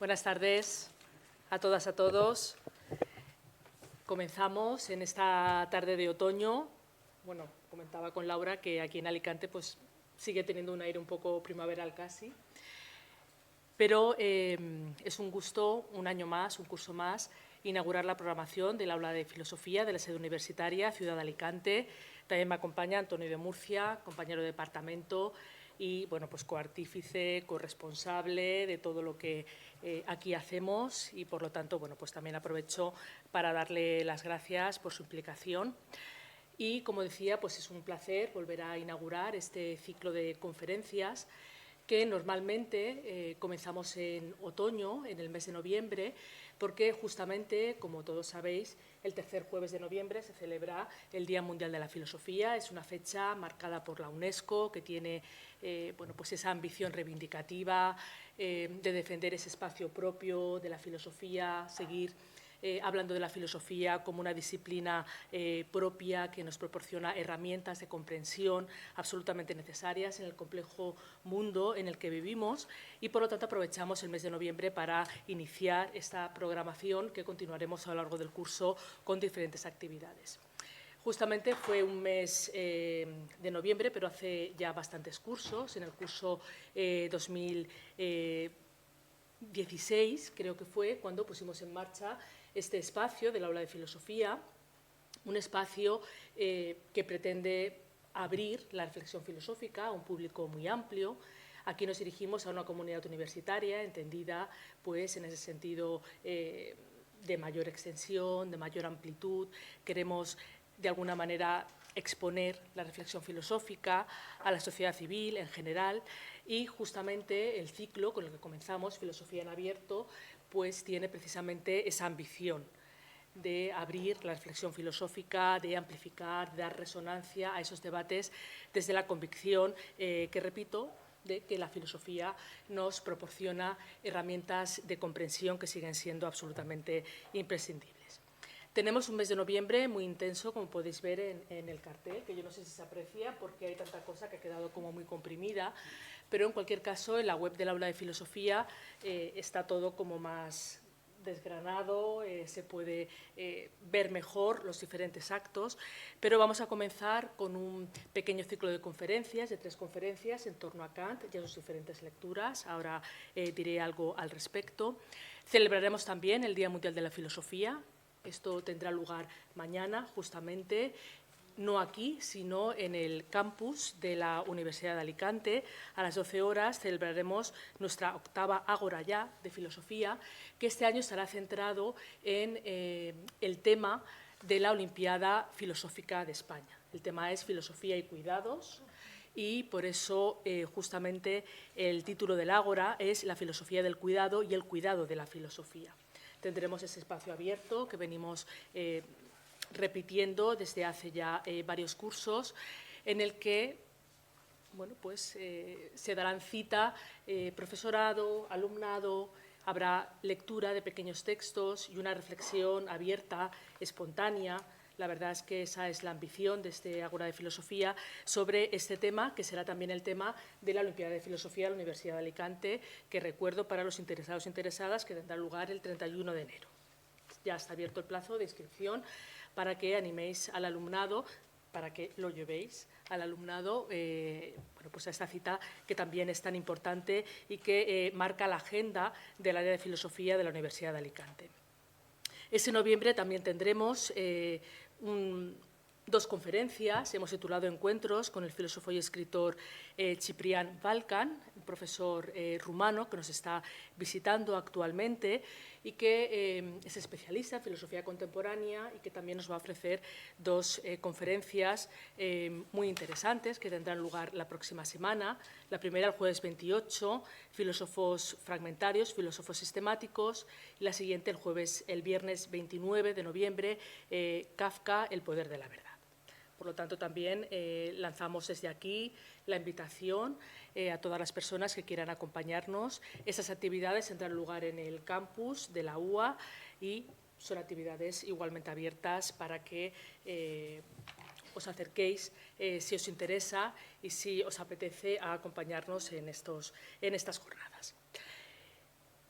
Buenas tardes a todas, a todos. Comenzamos en esta tarde de otoño. Bueno, comentaba con Laura que aquí en Alicante pues, sigue teniendo un aire un poco primaveral casi. Pero es un gusto, un año más, un curso más, inaugurar la programación del aula de filosofía de la sede universitaria, Ciudad de Alicante. También me acompaña Antonio de Murcia, compañero de departamento y bueno, pues coartífice, corresponsable de todo lo que aquí hacemos y, por lo tanto, bueno, pues también aprovecho para darle las gracias por su implicación. Y, como decía, pues es un placer volver a inaugurar este ciclo de conferencias que normalmente comenzamos en otoño, en el mes de noviembre, porque justamente, como todos sabéis, el tercer jueves de noviembre se celebra el Día Mundial de la Filosofía. Es una fecha marcada por la UNESCO que tiene bueno, pues esa ambición reivindicativa de defender ese espacio propio de la filosofía, seguir hablando de la filosofía como una disciplina propia que nos proporciona herramientas de comprensión absolutamente necesarias en el complejo mundo en el que vivimos y, por lo tanto, aprovechamos el mes de noviembre para iniciar esta programación que continuaremos a lo largo del curso con diferentes actividades. Justamente fue un mes de noviembre, pero hace ya bastantes cursos. En el curso 2016, creo que fue, cuando pusimos en marcha este espacio del aula de filosofía, un espacio que pretende abrir la reflexión filosófica a un público muy amplio. Aquí nos dirigimos a una comunidad universitaria entendida pues, en ese sentido de mayor extensión, de mayor amplitud. Queremos, de alguna manera, exponer la reflexión filosófica a la sociedad civil en general y justamente el ciclo con el que comenzamos, Filosofía en Abierto, pues tiene precisamente esa ambición de abrir la reflexión filosófica, de amplificar, de dar resonancia a esos debates desde la convicción que, repito, de que la filosofía nos proporciona herramientas de comprensión que siguen siendo absolutamente imprescindibles. Tenemos un mes de noviembre muy intenso, como podéis ver en el cartel, que yo no sé si se aprecia porque hay tanta cosa que ha quedado como muy comprimida, pero en cualquier caso en la web del aula de filosofía está todo como más desgranado, se puede ver mejor los diferentes actos, pero vamos a comenzar con un pequeño ciclo de conferencias, de 3 conferencias en torno a Kant y a sus diferentes lecturas. Ahora diré algo al respecto. Celebraremos también el Día Mundial de la Filosofía. Esto tendrá lugar mañana, justamente, no aquí, sino en el campus de la Universidad de Alicante. A las 12 horas celebraremos nuestra 8ª Ágora ya de Filosofía, que este año estará centrado en el tema de la Olimpiada Filosófica de España. El tema es Filosofía y Cuidados y por eso justamente el título del Ágora es La filosofía del cuidado y el cuidado de la filosofía. Tendremos ese espacio abierto que venimos repitiendo desde hace ya varios cursos, en el que bueno, pues, se darán cita profesorado, alumnado, habrá lectura de pequeños textos y una reflexión abierta, espontánea. La verdad es que esa es la ambición de este Ágora de Filosofía sobre este tema, que será también el tema de la Olimpiada de Filosofía de la Universidad de Alicante, que recuerdo para los interesados e interesadas que tendrá lugar el 31 de enero. Ya está abierto el plazo de inscripción para que animéis al alumnado, para que lo llevéis al alumnado bueno, pues a esta cita que también es tan importante y que marca la agenda del área de filosofía de la Universidad de Alicante. Ese noviembre también tendremos 2 conferencias. Hemos titulado Encuentros con el filósofo y escritor Ciprian Valcan, un profesor rumano que nos está visitando actualmente y que es especialista en filosofía contemporánea y que también nos va a ofrecer 2 conferencias muy interesantes que tendrán lugar la próxima semana. La primera el jueves 28, filósofos fragmentarios, filósofos sistemáticos, y la siguiente el viernes 29 de noviembre, Kafka, el poder de la verdad. Por lo tanto, también lanzamos desde aquí la invitación a todas las personas que quieran acompañarnos. Esas actividades tendrán lugar en el campus de la UA y son actividades igualmente abiertas para que os acerquéis si os interesa y si os apetece a acompañarnos en estas jornadas.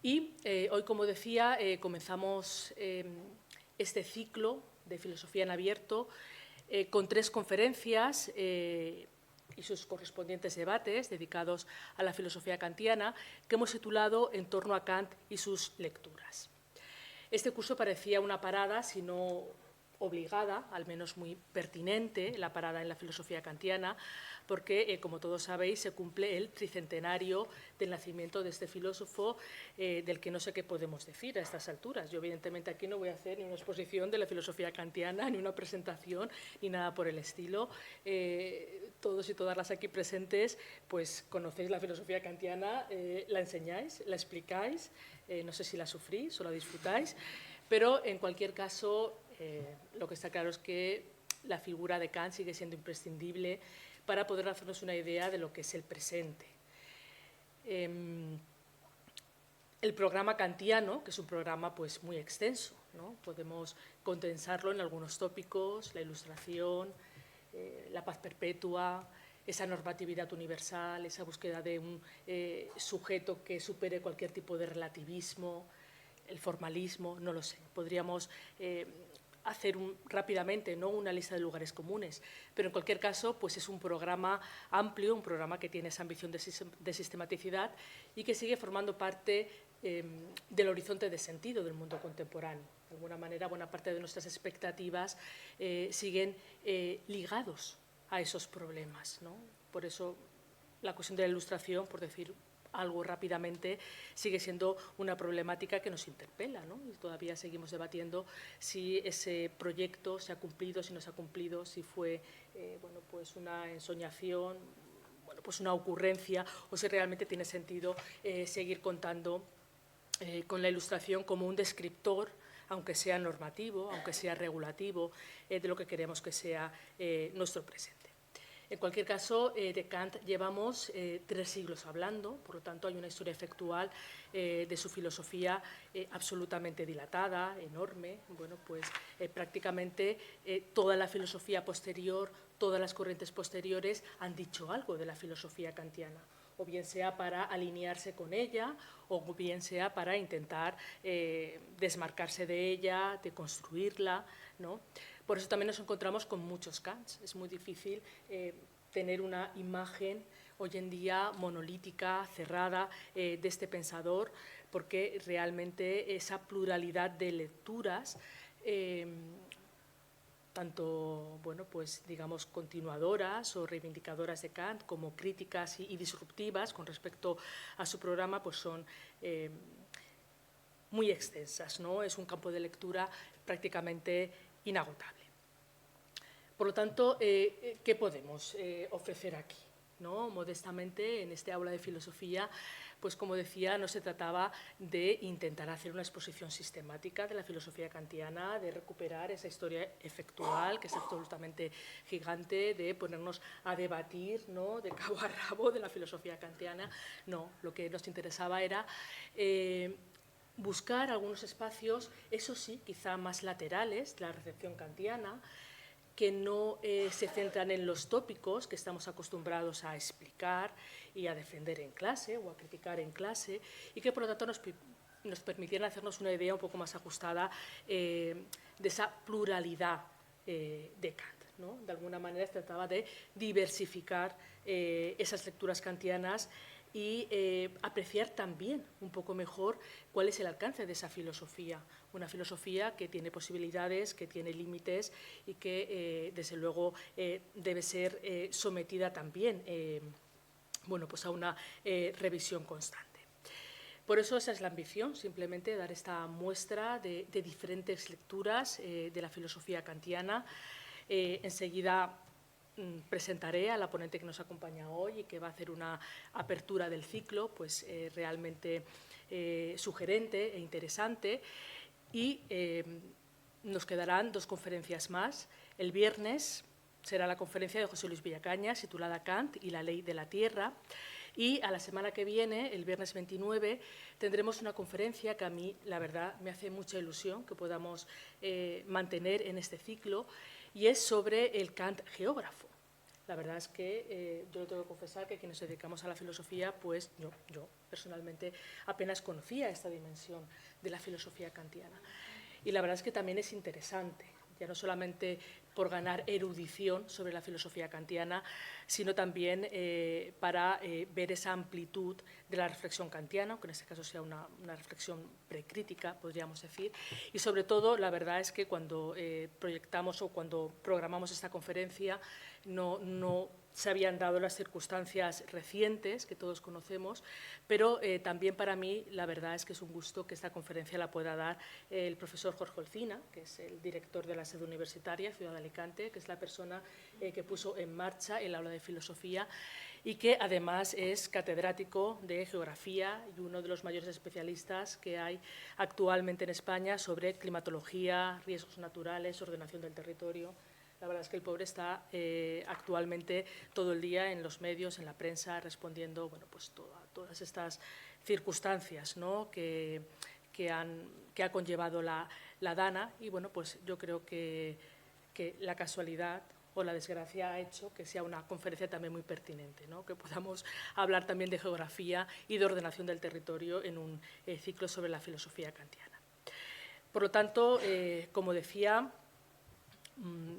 Y hoy, como decía, comenzamos este ciclo de filosofía en abierto con 3 conferencias y sus correspondientes debates dedicados a la filosofía kantiana que hemos titulado En torno a Kant y sus lecturas. Este curso parecía una parada, si no obligada, al menos muy pertinente, la parada en la filosofía kantiana, porque, como todos sabéis, se cumple el tricentenario del nacimiento de este filósofo, del que no sé qué podemos decir a estas alturas. Yo, evidentemente, aquí no voy a hacer ni una exposición de la filosofía kantiana, ni una presentación, ni nada por el estilo. Todos y todas las aquí presentes, pues conocéis la filosofía kantiana, la enseñáis, la explicáis, no sé si la sufrís o la disfrutáis, pero en cualquier caso, lo que está claro es que la figura de Kant sigue siendo imprescindible para poder hacernos una idea de lo que es el presente. El programa kantiano, que es un programa pues, muy extenso, ¿no? Podemos condensarlo en algunos tópicos: la ilustración, la paz perpetua, esa normatividad universal, esa búsqueda de un sujeto que supere cualquier tipo de relativismo, el formalismo, no lo sé. Podríamos hacer rápidamente, ¿no?, una lista de lugares comunes, pero en cualquier caso pues es un programa amplio, un programa que tiene esa ambición de sistematicidad y que sigue formando parte del horizonte de sentido del mundo contemporáneo. De alguna manera, buena parte de nuestras expectativas siguen ligados a esos problemas, ¿no? Por eso la cuestión de la ilustración, por decir algo rápidamente, sigue siendo una problemática que nos interpela, ¿no? Y todavía seguimos debatiendo si ese proyecto se ha cumplido, si no se ha cumplido, si fue bueno, pues una ensoñación, bueno, pues una ocurrencia, o si realmente tiene sentido seguir contando con la ilustración como un descriptor, aunque sea normativo, aunque sea regulativo, de lo que queremos que sea nuestro presente. En cualquier caso, de Kant llevamos 3 siglos hablando, por lo tanto hay una historia efectual de su filosofía absolutamente dilatada, enorme. Bueno, pues prácticamente toda la filosofía posterior, todas las corrientes posteriores han dicho algo de la filosofía kantiana, o bien sea para alinearse con ella, o bien sea para intentar desmarcarse de ella, de construirla, ¿no? Por eso también nos encontramos con muchos Kants. Es muy difícil tener una imagen hoy en día monolítica, cerrada, de este pensador, porque realmente esa pluralidad de lecturas, tanto, bueno, pues, digamos, continuadoras o reivindicadoras de Kant, como críticas y disruptivas con respecto a su programa, pues son muy extensas, ¿no? Es un campo de lectura prácticamente inagotable. Por lo tanto, ¿qué podemos ofrecer aquí, ¿no? Modestamente, en este aula de filosofía, pues como decía, no se trataba de intentar hacer una exposición sistemática de la filosofía kantiana, de recuperar esa historia efectual, que es absolutamente gigante, de ponernos a debatir, ¿no?, de cabo a rabo de la filosofía kantiana. No, lo que nos interesaba era buscar algunos espacios, eso sí, quizá más laterales, de la recepción kantiana, que no se centran en los tópicos que estamos acostumbrados a explicar y a defender en clase o a criticar en clase, y que por lo tanto nos permitieran hacernos una idea un poco más ajustada de esa pluralidad de Kant, ¿no? De alguna manera se trataba de diversificar esas lecturas kantianas y apreciar también un poco mejor cuál es el alcance de esa filosofía, una filosofía que tiene posibilidades, que tiene límites y que, desde luego, debe ser sometida también bueno, pues a una revisión constante. Por eso esa es la ambición, simplemente dar esta muestra de diferentes lecturas de la filosofía kantiana. Enseguida presentaré a la ponente que nos acompaña hoy y que va a hacer una apertura del ciclo, pues realmente sugerente e interesante. Y nos quedarán 2 conferencias más. El viernes será la conferencia de José Luis Villacañas, titulada Kant y la ley de la tierra. Y a la semana que viene, el viernes 29, tendremos una conferencia que a mí, la verdad, me hace mucha ilusión que podamos mantener en este ciclo, y es sobre el Kant geógrafo. La verdad es que yo tengo que confesar que quienes nos dedicamos a la filosofía, pues yo personalmente apenas conocía esta dimensión de la filosofía kantiana. Y la verdad es que también es interesante, ya no solamente por ganar erudición sobre la filosofía kantiana, sino también para ver esa amplitud de la reflexión kantiana, aunque en este caso sea una reflexión precrítica, podríamos decir. Y sobre todo, la verdad es que cuando proyectamos o cuando programamos esta conferencia, no se habían dado las circunstancias recientes que todos conocemos, pero también para mí la verdad es que es un gusto que esta conferencia la pueda dar el profesor Jorge Olcina, que es el director de la sede universitaria, Ciudad de Alicante, que es la persona que puso en marcha el aula de filosofía y que además es catedrático de geografía y uno de los mayores especialistas que hay actualmente en España sobre climatología, riesgos naturales, ordenación del territorio. La verdad es que el pobre está actualmente todo el día en los medios, en la prensa, respondiendo pues todas estas circunstancias, ¿no? que ha conllevado la Dana. Y bueno, pues yo creo que la casualidad o la desgracia ha hecho que sea una conferencia también muy pertinente, ¿no? Que podamos hablar también de geografía y de ordenación del territorio en un ciclo sobre la filosofía kantiana. Por lo tanto, como decía,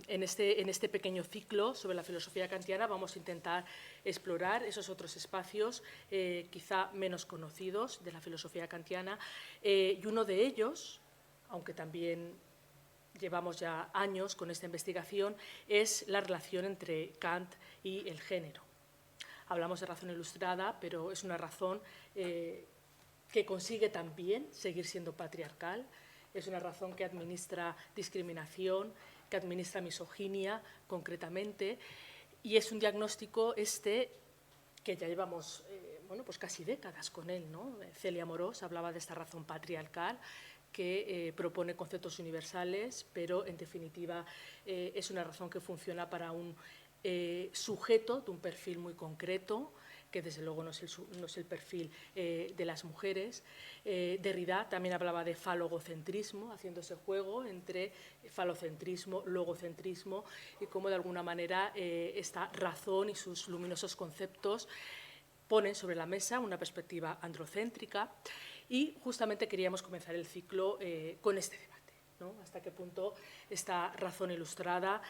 en este pequeño ciclo sobre la filosofía kantiana vamos a intentar explorar esos otros espacios quizá menos conocidos de la filosofía kantiana y uno de ellos, aunque también llevamos ya años con esta investigación, es la relación entre Kant y el género. Hablamos de razón ilustrada, pero es una razón que consigue también seguir siendo patriarcal, es una razón que administra discriminación, que administra misoginia concretamente, y es un diagnóstico que ya llevamos pues casi décadas con él, ¿no? Celia Morós hablaba de esta razón patriarcal que propone conceptos universales, pero en definitiva es una razón que funciona para un sujeto de un perfil muy concreto, que desde luego no es el perfil de las mujeres. Derrida también hablaba de falogocentrismo, haciendo ese juego entre falocentrismo, logocentrismo, y cómo de alguna manera esta razón y sus luminosos conceptos ponen sobre la mesa una perspectiva androcéntrica. Y justamente queríamos comenzar el ciclo con este debate, ¿no? Hasta qué punto esta razón ilustrada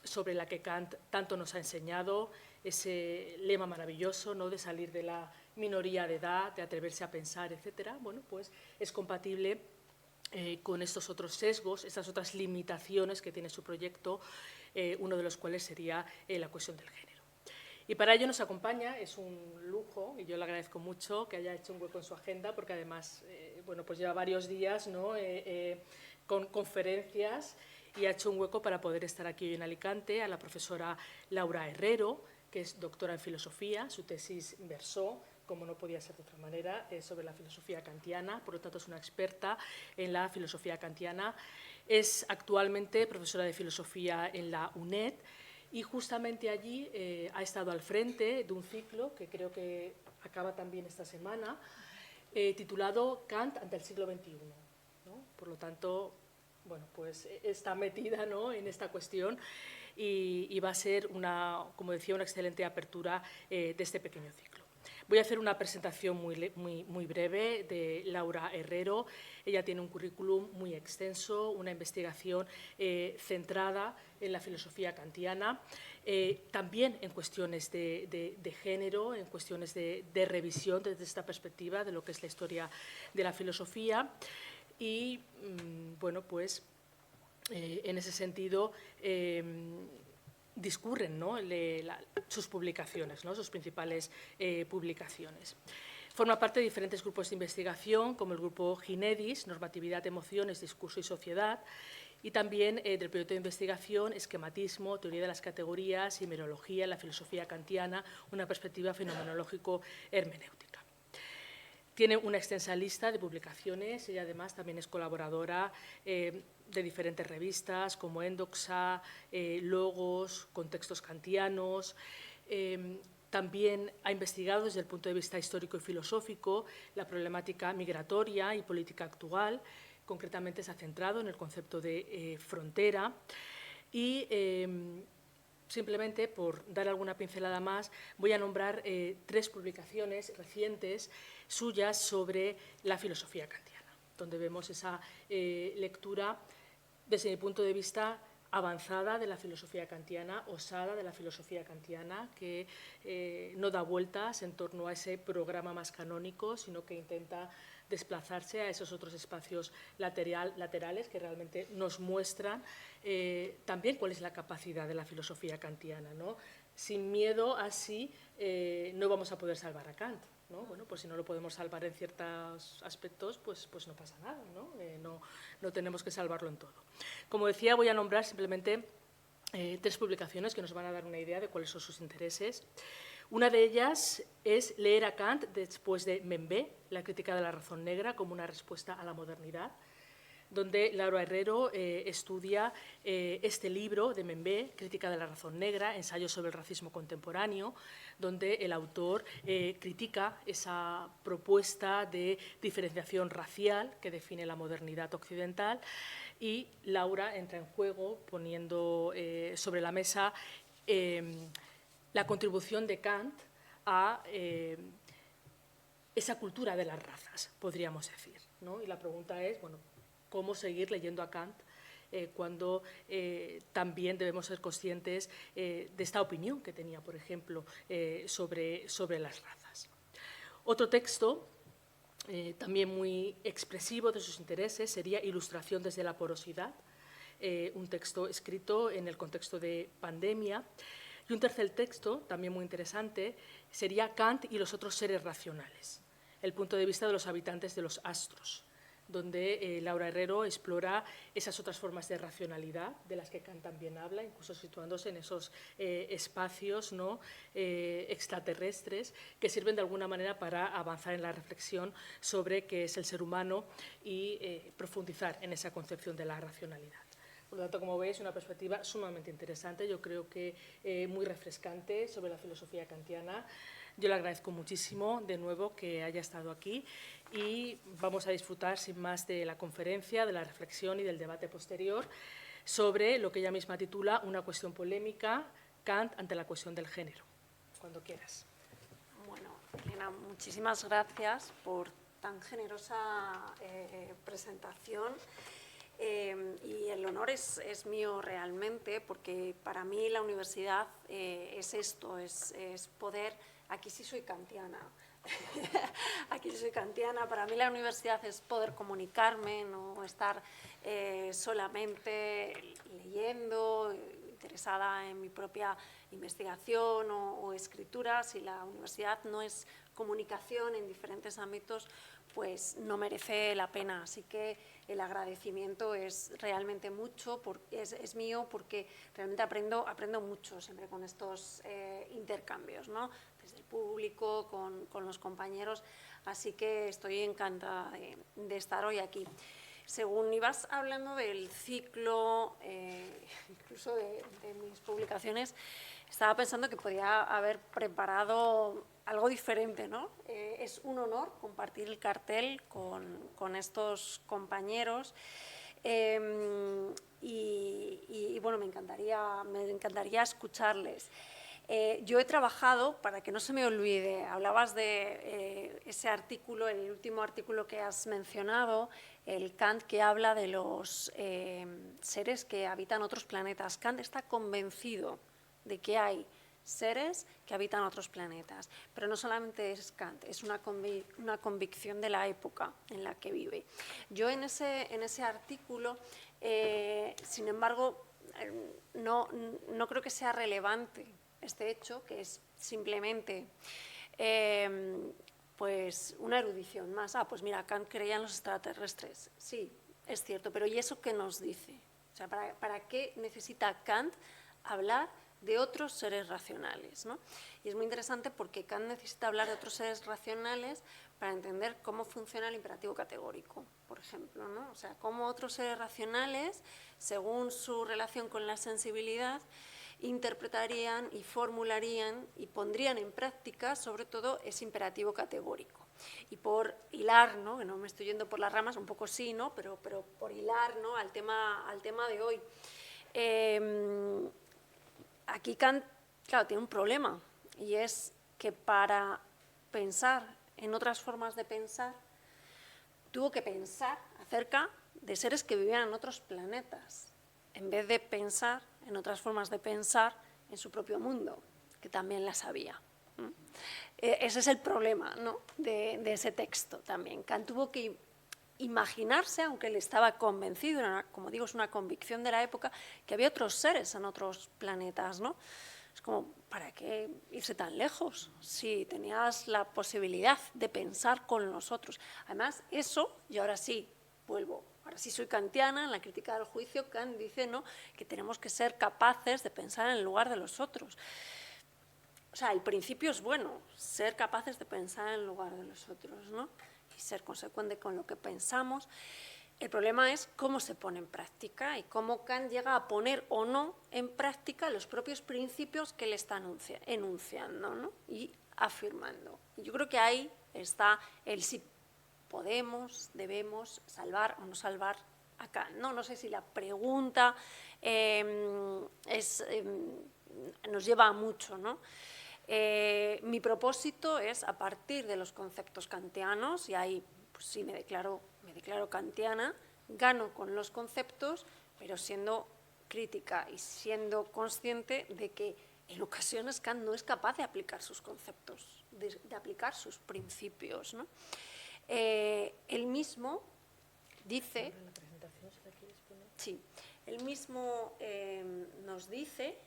sobre la que Kant tanto nos ha enseñado, ese lema maravilloso, ¿no?, de salir de la minoría de edad, de atreverse a pensar, etcétera, bueno, pues es compatible con estos otros sesgos, estas otras limitaciones que tiene su proyecto, uno de los cuales sería la cuestión del género. Y para ello nos acompaña, es un lujo, y yo le agradezco mucho que haya hecho un hueco en su agenda, porque además pues lleva varios días, ¿no?, con conferencias, y ha hecho un hueco para poder estar aquí hoy en Alicante, a la profesora Laura Herrero, que es doctora en filosofía. Su tesis versó, como no podía ser de otra manera, sobre la filosofía kantiana, por lo tanto es una experta en la filosofía kantiana. Es actualmente profesora de filosofía en la UNED, y justamente allí ha estado al frente de un ciclo que creo que acaba también esta semana, titulado Kant ante el siglo XXI, ¿no? Por lo tanto, bueno, pues está metida, ¿no?, en esta cuestión y va a ser, como decía, una excelente apertura de este pequeño ciclo. Voy a hacer una presentación muy breve de Laura Herrero. Ella tiene un currículum muy extenso, una investigación centrada en la filosofía kantiana, también en cuestiones de género, en cuestiones de revisión desde esta perspectiva de lo que es la historia de la filosofía. Y, bueno, pues en ese sentido discurren, ¿no?, sus publicaciones, ¿no?, sus principales publicaciones. Forma parte de diferentes grupos de investigación, como el grupo Ginedis, Normatividad, Emociones, Discurso y Sociedad, y también del proyecto de investigación Esquematismo, Teoría de las Categorías y Merología en la filosofía kantiana, una perspectiva fenomenológico-hermenéutica. Tiene una extensa lista de publicaciones. Ella además también es colaboradora de diferentes revistas como Endoxa, Logos, Contextos kantianos. También ha investigado desde el punto de vista histórico y filosófico la problemática migratoria y política actual. Concretamente se ha centrado en el concepto de frontera y simplemente, por dar alguna pincelada más, voy a nombrar 3 publicaciones recientes suyas sobre la filosofía kantiana, donde vemos esa lectura, desde mi punto de vista, avanzada de la filosofía kantiana, osada de la filosofía kantiana, que no da vueltas en torno a ese programa más canónico, sino que intenta desplazarse a esos otros espacios laterales que realmente nos muestran también cuál es la capacidad de la filosofía kantiana, ¿no? Sin miedo, así no vamos a poder salvar a Kant, ¿no? Bueno, pues si no lo podemos salvar en ciertos aspectos, pues no pasa nada, ¿no? No tenemos que salvarlo en todo. Como decía, voy a nombrar simplemente 3 publicaciones que nos van a dar una idea de cuáles son sus intereses. Una de ellas es Leer a Kant después de Membé, la crítica de la razón negra como una respuesta a la modernidad, donde Laura Herrero estudia este libro de Membé, Crítica de la razón negra, ensayo sobre el racismo contemporáneo, donde el autor critica esa propuesta de diferenciación racial que define la modernidad occidental, y Laura entra en juego poniendo sobre la mesa la contribución de Kant a esa cultura de las razas, podríamos decir, ¿no? Y la pregunta es, bueno, ¿cómo seguir leyendo a Kant cuando también debemos ser conscientes de esta opinión que tenía, por ejemplo, sobre las razas? Otro texto también muy expresivo de sus intereses sería Ilustración desde la porosidad, un texto escrito en el contexto de pandemia. Y un tercer texto, también muy interesante, sería Kant y los otros seres racionales, el punto de vista de los habitantes de los astros, donde Laura Herrero explora esas otras formas de racionalidad de las que Kant también habla, incluso situándose en esos espacios, ¿no?, extraterrestres que sirven de alguna manera para avanzar en la reflexión sobre qué es el ser humano y profundizar en esa concepción de la racionalidad. Por lo tanto, como veis, una perspectiva sumamente interesante, yo creo que muy refrescante sobre la filosofía kantiana. Yo le agradezco muchísimo de nuevo que haya estado aquí y vamos a disfrutar sin más de la conferencia, de la reflexión y del debate posterior sobre lo que ella misma titula Una cuestión polémica, Kant ante la cuestión del género. Cuando quieras. Bueno, Elena, muchísimas gracias por tan generosa presentación. Y el honor es mío realmente, porque para mí la universidad es esto, es poder… Aquí sí soy kantiana. Aquí soy kantiana. Para mí la universidad es poder comunicarme, no estar solamente leyendo, interesada en mi propia investigación o escritura. Si la universidad no es comunicación en diferentes ámbitos, pues no merece la pena. Así que el agradecimiento es realmente mucho, es mío, porque realmente aprendo mucho siempre con estos intercambios, ¿no?, desde el público, con los compañeros. Así que estoy encantada de estar hoy aquí. Según ibas hablando del ciclo, incluso de mis publicaciones, estaba pensando que podía haber preparado algo diferente, ¿no? Es un honor compartir el cartel con estos compañeros y bueno, me encantaría escucharles. Yo he trabajado, para que no se me olvide, hablabas de ese artículo, el último artículo que has mencionado, el Kant que habla de los seres que habitan otros planetas. Kant está convencido de que hay seres que habitan otros planetas, pero no solamente es Kant, es una convicción de la época en la que vive. Yo en ese artículo, sin embargo, no creo que sea relevante este hecho, que es simplemente pues una erudición más. Pues mira, Kant creía en los extraterrestres. Sí, es cierto, pero ¿y eso qué nos dice? O sea, ¿para qué necesita Kant hablar de otros seres racionales, ¿no? Y es muy interesante porque Kant necesita hablar de otros seres racionales para entender cómo funciona el imperativo categórico, por ejemplo, ¿no? O sea, cómo otros seres racionales, según su relación con la sensibilidad, interpretarían y formularían y pondrían en práctica, sobre todo, ese imperativo categórico. Y por hilar, ¿no?, que no me estoy yendo por las ramas, un poco sí, ¿no?, pero por hilar, ¿no?, al tema de hoy. aquí Kant, claro, tiene un problema, y es que para pensar en otras formas de pensar, tuvo que pensar acerca de seres que vivían en otros planetas, en vez de pensar en otras formas de pensar en su propio mundo, que también las había. Ese es el problema, ¿no?, de ese texto también. Kant tuvo que imaginarse, aunque él estaba convencido, como digo, es una convicción de la época, que había otros seres en otros planetas, ¿no? Es como, ¿para qué irse tan lejos si tenías la posibilidad de pensar con los otros? Además, eso, y ahora sí, vuelvo, ahora sí soy kantiana, en la crítica del juicio, Kant dice, ¿no?, que tenemos que ser capaces de pensar en el lugar de los otros. O sea, el principio es bueno, ser capaces de pensar en el lugar de los otros, ¿no?, y ser consecuente con lo que pensamos. El problema es cómo se pone en práctica y cómo Kant llega a poner o no en práctica los propios principios que él está enunciando, ¿no?, y afirmando. Y yo creo que ahí está el si podemos, debemos salvar o no salvar a Kant. No sé si la pregunta nos lleva a mucho, ¿no? Mi propósito es, a partir de los conceptos kantianos, y ahí pues sí me declaro kantiana, gano con los conceptos, pero siendo crítica y siendo consciente de que en ocasiones Kant no es capaz de aplicar sus conceptos, de aplicar sus principios, ¿no? Él mismo dice, sí, él mismo nos dice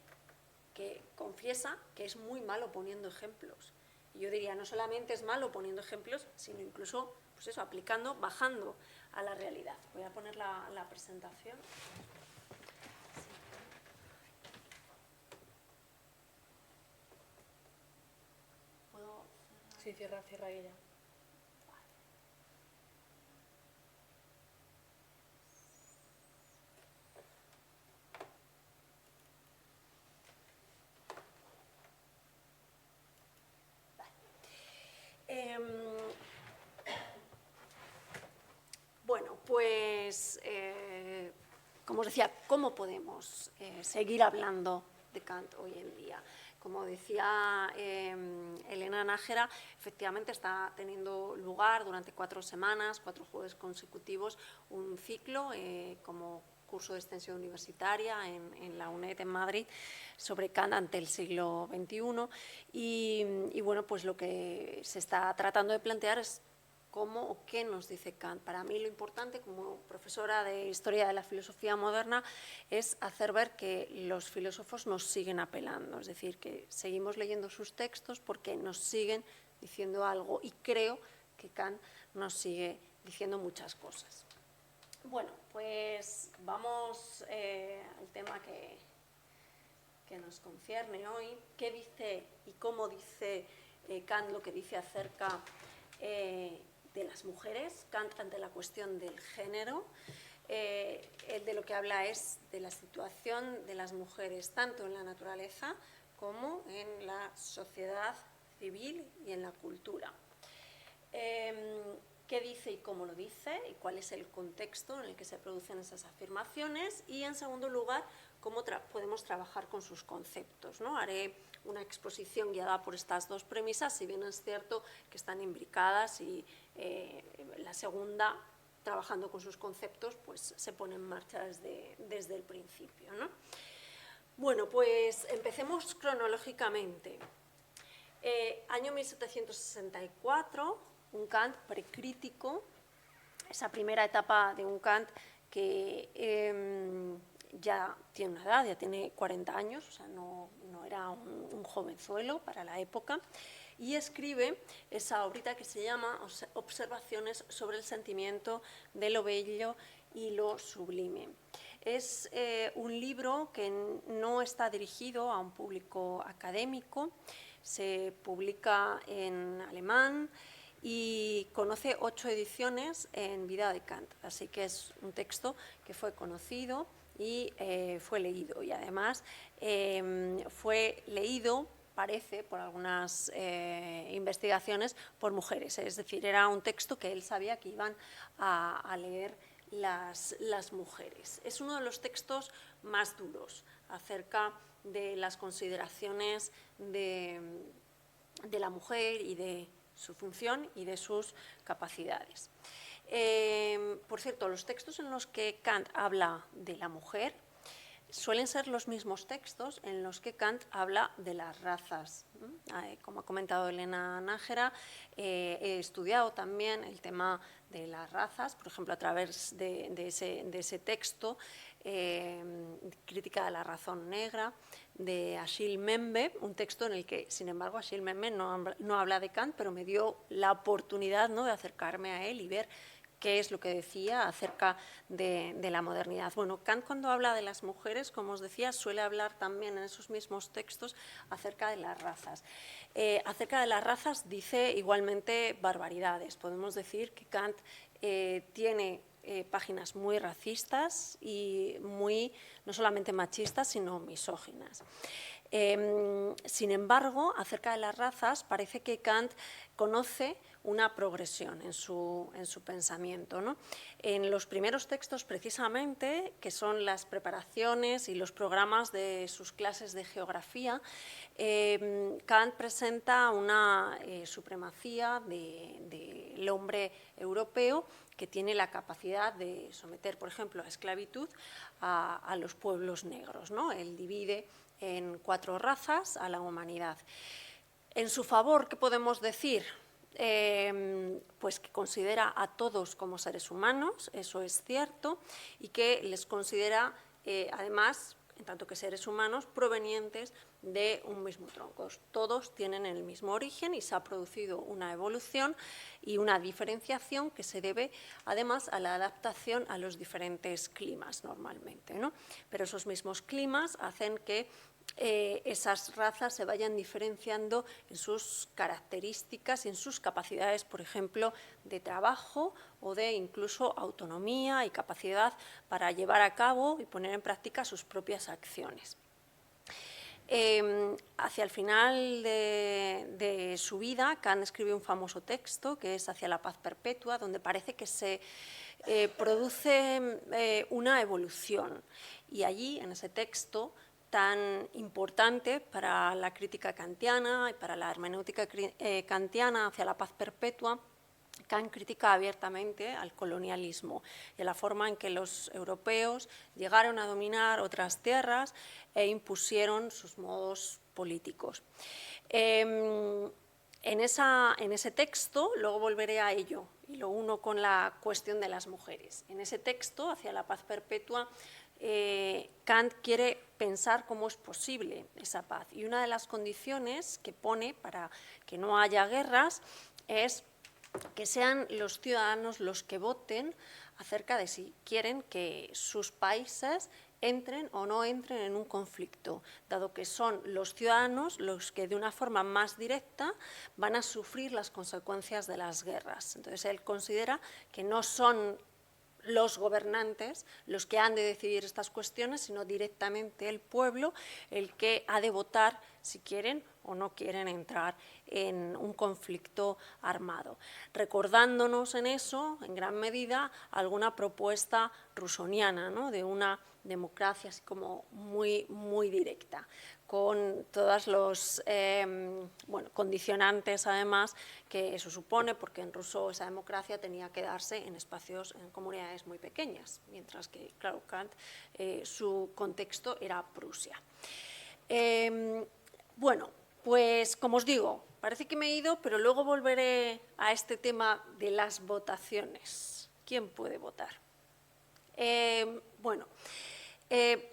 que confiesa que es muy malo poniendo ejemplos. Y yo diría, no solamente es malo poniendo ejemplos, sino incluso, pues eso, aplicando, bajando a la realidad. Voy a poner la presentación. ¿Puedo? Sí, cierra ella. Bueno, pues, como os decía, ¿cómo podemos seguir hablando de Kant hoy en día? Como decía Elena Nájera, efectivamente está teniendo lugar durante 4 semanas, 4 jueves consecutivos, un ciclo como curso de extensión universitaria en la UNED en Madrid sobre Kant ante el siglo XXI y bueno, pues lo que se está tratando de plantear es cómo o qué nos dice Kant. Para mí lo importante como profesora de Historia de la Filosofía Moderna es hacer ver que los filósofos nos siguen apelando, es decir, que seguimos leyendo sus textos porque nos siguen diciendo algo y creo que Kant nos sigue diciendo muchas cosas. Bueno, pues vamos al tema que nos concierne hoy. ¿Qué dice y cómo dice Kant lo que dice acerca de las mujeres? Kant ante la cuestión del género. Él de lo que habla es de la situación de las mujeres tanto en la naturaleza como en la sociedad civil y en la cultura. ¿Qué dice y cómo lo dice? ¿Y cuál es el contexto en el que se producen esas afirmaciones? Y, en segundo lugar, cómo podemos trabajar con sus conceptos, ¿no? Haré una exposición guiada por estas dos premisas, si bien es cierto que están imbricadas y la segunda, trabajando con sus conceptos, pues se pone en marcha desde el principio, ¿no? Bueno, pues empecemos cronológicamente. Año 1764, un Kant precrítico, esa primera etapa de un Kant que ya tiene una edad, ya tiene 40 años, o sea, no era un jovenzuelo para la época, y escribe esa obrita que se llama Observaciones sobre el sentimiento de lo bello y lo sublime. Es un libro que no está dirigido a un público académico, se publica en alemán y conoce 8 ediciones en vida de Kant, así que es un texto que fue conocido y fue leído, y además fue leído, parece, por algunas investigaciones, por mujeres, es decir, era un texto que él sabía que iban a leer las mujeres. Es uno de los textos más duros acerca de las consideraciones de la mujer y de su función y de sus capacidades. Por cierto, los textos en los que Kant habla de la mujer suelen ser los mismos textos en los que Kant habla de las razas. Como ha comentado Elena Nájera, he estudiado también el tema de las razas, por ejemplo, a través de ese texto, Crítica de la razón negra, de Achille Mbembe, un texto en el que, sin embargo, Achille Mbembe no habla de Kant, pero me dio la oportunidad, ¿no?, de acercarme a él y ver qué es lo que decía acerca de la modernidad. Bueno, Kant, cuando habla de las mujeres, como os decía, suele hablar también en esos mismos textos acerca de las razas. Acerca de las razas dice igualmente barbaridades. Podemos decir que Kant tiene páginas muy racistas y muy, no solamente machistas, sino misóginas. Sin embargo, acerca de las razas, parece que Kant conoce una progresión en su pensamiento, ¿no? En los primeros textos, precisamente, que son las preparaciones y los programas de sus clases de geografía, Kant presenta una supremacía del hombre europeo que tiene la capacidad de someter, por ejemplo, a esclavitud a los pueblos negros, ¿no? Él divide en 4 razas a la humanidad. En su favor, ¿qué podemos decir? Pues que considera a todos como seres humanos, eso es cierto, y que les considera, además, en tanto que seres humanos, provenientes de un mismo tronco. Todos tienen el mismo origen y se ha producido una evolución y una diferenciación que se debe, además, a la adaptación a los diferentes climas normalmente, ¿no? Pero esos mismos climas hacen que esas razas se vayan diferenciando en sus características y en sus capacidades, por ejemplo, de trabajo o de incluso autonomía y capacidad para llevar a cabo y poner en práctica sus propias acciones. Hacia el final de su vida, Kant escribió un famoso texto que es Hacia la paz perpetua, donde parece que se produce una evolución. Y allí, en ese texto tan importante para la crítica kantiana y para la hermenéutica kantiana hacia la paz perpetua, Kant critica abiertamente al colonialismo y a la forma en que los europeos llegaron a dominar otras tierras e impusieron sus modos políticos. En ese texto, luego volveré a ello y lo uno con la cuestión de las mujeres. En ese texto, Hacia la paz perpetua, Kant quiere pensar cómo es posible esa paz. Y una de las condiciones que pone para que no haya guerras es que sean los ciudadanos los que voten acerca de si quieren que sus países entren o no entren en un conflicto, dado que son los ciudadanos los que de una forma más directa van a sufrir las consecuencias de las guerras. Entonces, él considera que no son los gobernantes los que han de decidir estas cuestiones, sino directamente el pueblo el que ha de votar si quieren o no quieren entrar en un conflicto armado, recordándonos en eso, en gran medida, alguna propuesta rusoniana, ¿no?, de una democracia así como muy, muy directa, con todos los condicionantes, además, que eso supone, porque en Rousseau esa democracia tenía que darse en espacios, en comunidades muy pequeñas, mientras que, claro, Kant, su contexto era Prusia. Bueno, pues, como os digo, parece que me he ido, pero luego volveré a este tema de las votaciones. ¿Quién puede votar?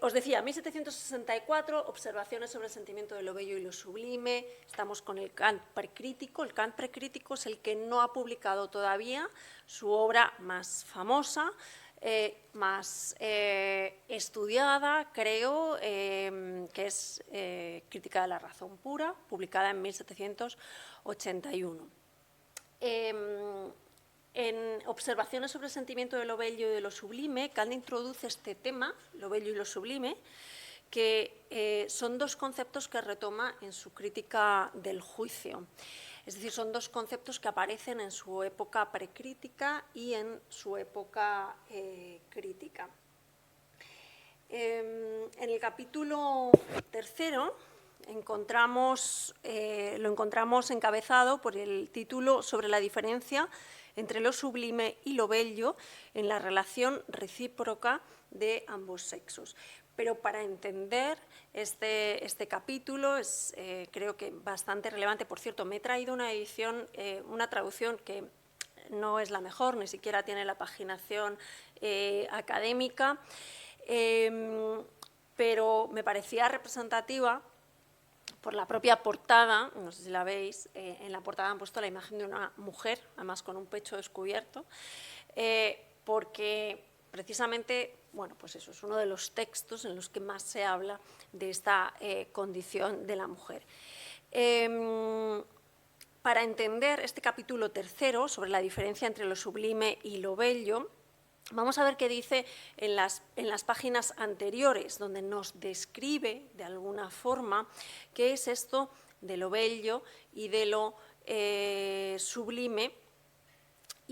Os decía, 1764, observaciones sobre el sentimiento de lo bello y lo sublime. Estamos con el Kant precrítico. El Kant precrítico es el que no ha publicado todavía su obra más famosa, más estudiada, creo, que es Crítica de la razón pura, publicada en 1781. En Observaciones sobre el sentimiento de lo bello y de lo sublime, Kant introduce este tema, lo bello y lo sublime, que son dos conceptos que retoma en su crítica del juicio. Es decir, son dos conceptos que aparecen en su época precrítica y en su época crítica. En el capítulo tercero lo encontramos encabezado por el título sobre la diferencia entre lo sublime y lo bello en la relación recíproca de ambos sexos. Pero para entender este capítulo es, creo que bastante relevante. Por cierto, me he traído una edición, una traducción que no es la mejor, ni siquiera tiene la paginación académica, pero me parecía representativa por la propia portada. No sé si la veis, en la portada han puesto la imagen de una mujer, además con un pecho descubierto, porque precisamente, bueno, pues eso es uno de los textos en los que más se habla de esta condición de la mujer. Para entender este capítulo tercero sobre la diferencia entre lo sublime y lo bello, vamos a ver qué dice en las páginas anteriores, donde nos describe de alguna forma qué es esto de lo bello y de lo sublime,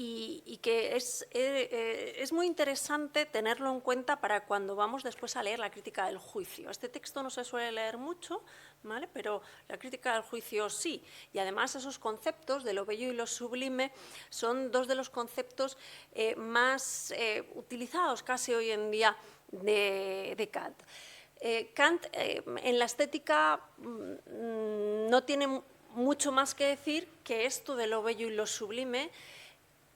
y que es muy interesante tenerlo en cuenta para cuando vamos después a leer la crítica del juicio. Este texto no se suele leer mucho, ¿vale? Pero la crítica del juicio sí, y además esos conceptos de lo bello y lo sublime son dos de los conceptos más utilizados casi hoy en día de Kant. Kant en la estética no tiene mucho más que decir que esto de lo bello y lo sublime,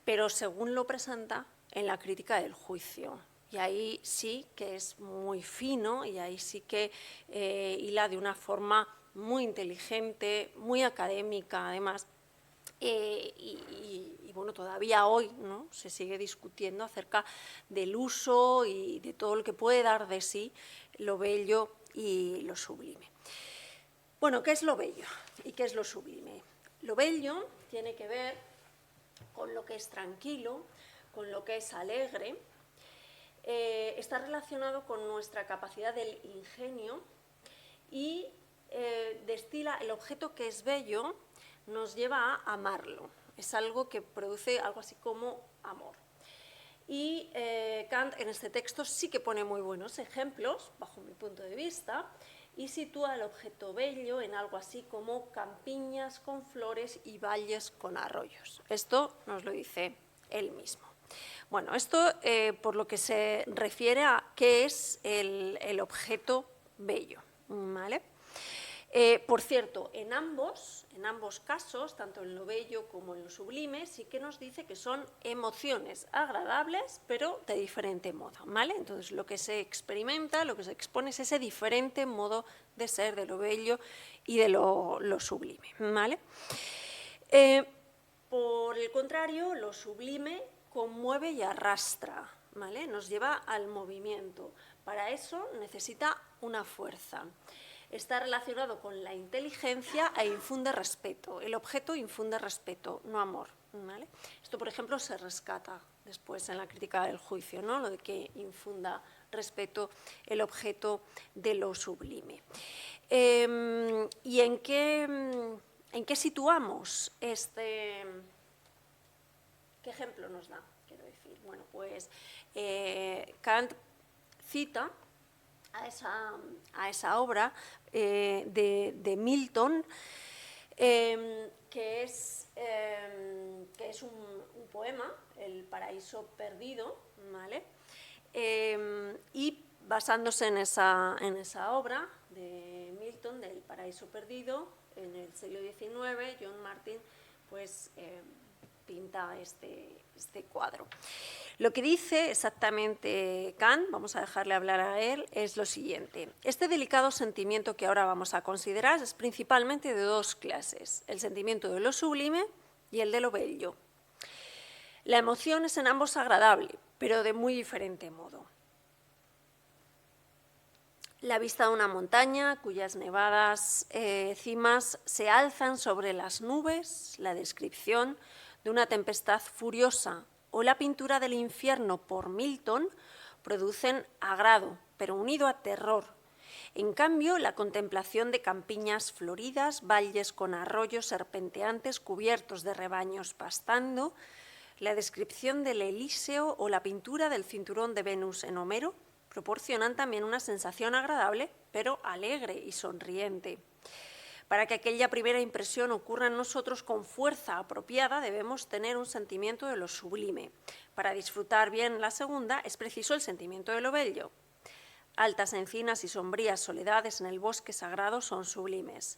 pero según lo presenta en la crítica del juicio. Y ahí sí que es muy fino, y ahí sí que hila de una forma muy inteligente, muy académica, además. Y bueno, todavía hoy, ¿no?, se sigue discutiendo acerca del uso y de todo lo que puede dar de sí lo bello y lo sublime. Bueno, ¿qué es lo bello y qué es lo sublime? Lo bello tiene que ver con lo que es tranquilo, con lo que es alegre, está relacionado con nuestra capacidad del ingenio y destila el objeto que es bello, nos lleva a amarlo. Es algo que produce algo así como amor. Y Kant en este texto sí que pone muy buenos ejemplos, bajo mi punto de vista, y sitúa el objeto bello en algo así como campiñas con flores y valles con arroyos. Esto nos lo dice él mismo. Bueno, esto por lo que se refiere a qué es el objeto bello, ¿vale? Por cierto, en ambos casos, tanto en lo bello como en lo sublime, sí que nos dice que son emociones agradables, pero de diferente modo, ¿vale? Entonces, lo que se experimenta, lo que se expone es ese diferente modo de ser de lo bello y de lo sublime, ¿vale? Por el contrario, lo sublime conmueve y arrastra, ¿vale? Nos lleva al movimiento. Para eso necesita una fuerza. Está relacionado con la inteligencia e infunde respeto. El objeto infunde respeto, no amor, ¿vale? Esto, por ejemplo, se rescata después en la crítica del juicio, ¿no?, lo de que infunda respeto el objeto de lo sublime. ¿Y en qué situamos este? ¿Qué ejemplo nos da? Quiero decir, bueno, pues Kant cita a esa obra de Milton, que es un poema, El paraíso perdido, ¿vale? Y basándose en esa obra de Milton, del paraíso perdido, en el siglo XIX, John Martin pues pinta este cuadro. Lo que dice exactamente Kant, vamos a dejarle hablar a él, es lo siguiente. Este delicado sentimiento que ahora vamos a considerar es principalmente de dos clases, el sentimiento de lo sublime y el de lo bello. La emoción es en ambos agradable, pero de muy diferente modo. La vista de una montaña cuyas nevadas cimas se alzan sobre las nubes, la descripción de una tempestad furiosa o la pintura del infierno por Milton producen agrado, pero unido a terror, En cambio, la contemplación de campiñas floridas, valles con arroyos serpenteantes cubiertos de rebaños pastando, la descripción del Elíseo o la pintura del cinturón de Venus en Homero proporcionan también una sensación agradable, pero alegre y sonriente. Para que aquella primera impresión ocurra en nosotros con fuerza apropiada, debemos tener un sentimiento de lo sublime. Para disfrutar bien la segunda, es preciso el sentimiento de lo bello. Altas encinas y sombrías soledades en el bosque sagrado son sublimes.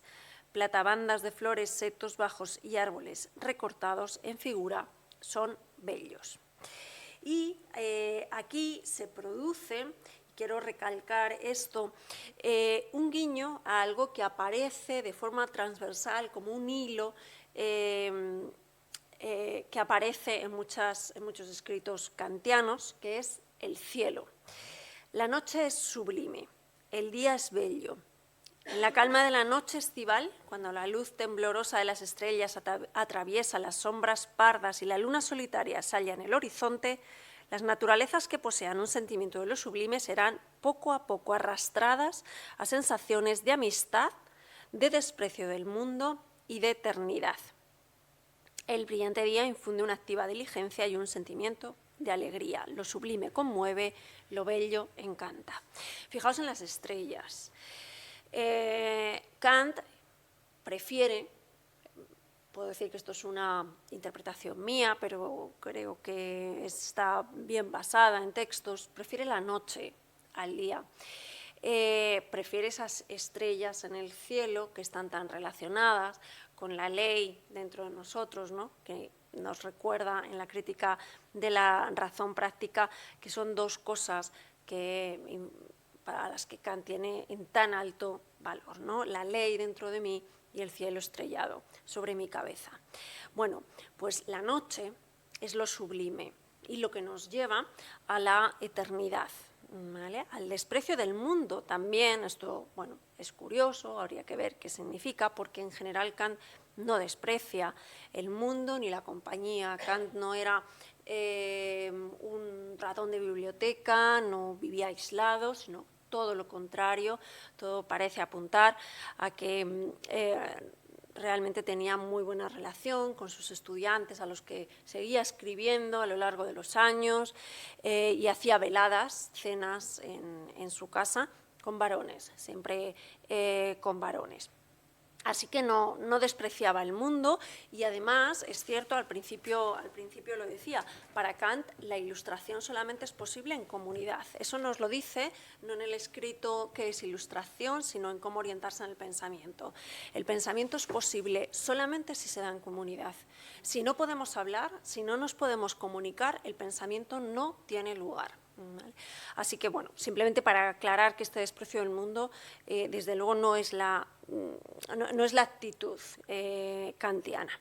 Platabandas de flores, setos bajos y árboles recortados en figura son bellos. Y aquí se produce, quiero recalcar esto, un guiño a algo que aparece de forma transversal como un hilo que aparece en muchos escritos kantianos, que es el cielo. La noche es sublime, el día es bello. En la calma de la noche estival, cuando la luz temblorosa de las estrellas atraviesa las sombras pardas y la luna solitaria sale en el horizonte, las naturalezas que posean un sentimiento de lo sublime serán poco a poco arrastradas a sensaciones de amistad, de desprecio del mundo y de eternidad. El brillante día infunde una activa diligencia y un sentimiento de alegría. Lo sublime conmueve, lo bello encanta. Fijaos en las estrellas. Kant prefiere, puedo decir que esto es una interpretación mía, pero creo que está bien basada en textos, prefiere la noche al día. Prefiere esas estrellas en el cielo que están tan relacionadas con la ley dentro de nosotros, ¿no? Que nos recuerda en la crítica de la razón práctica que son dos cosas para las que Kant tiene en tan alto valor, ¿no? La ley dentro de mí y el cielo estrellado sobre mi cabeza. Bueno, pues la noche es lo sublime y lo que nos lleva a la eternidad, ¿vale? Al desprecio del mundo también. Esto, bueno, es curioso, habría que ver qué significa, porque en general Kant no desprecia el mundo ni la compañía. Kant no era un ratón de biblioteca, no vivía aislado, sino todo lo contrario. Todo parece apuntar a que realmente tenía muy buena relación con sus estudiantes, a los que seguía escribiendo a lo largo de los años, y hacía veladas, cenas en su casa con varones, siempre con varones. Así que no despreciaba el mundo y además, es cierto, al principio lo decía, para Kant la ilustración solamente es posible en comunidad. Eso nos lo dice no en el escrito que es ilustración, sino en cómo orientarse en el pensamiento. El pensamiento es posible solamente si se da en comunidad. Si no podemos hablar, si no nos podemos comunicar, el pensamiento no tiene lugar. ¿Vale? Así que, bueno, simplemente para aclarar que este desprecio del mundo, desde luego, no es la actitud kantiana.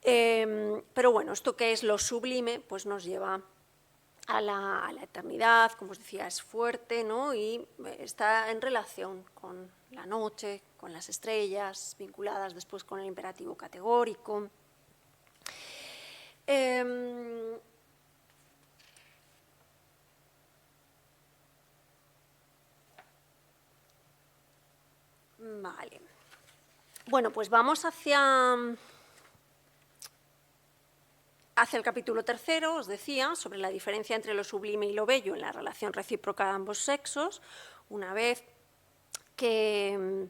Pero bueno, esto que es lo sublime, pues nos lleva a la eternidad, como os decía, es fuerte, ¿no? Y está en relación con la noche, con las estrellas, vinculadas después con el imperativo categórico. Vale. Bueno, pues vamos hacia el capítulo tercero, os decía, sobre la diferencia entre lo sublime y lo bello en la relación recíproca de ambos sexos. Una vez que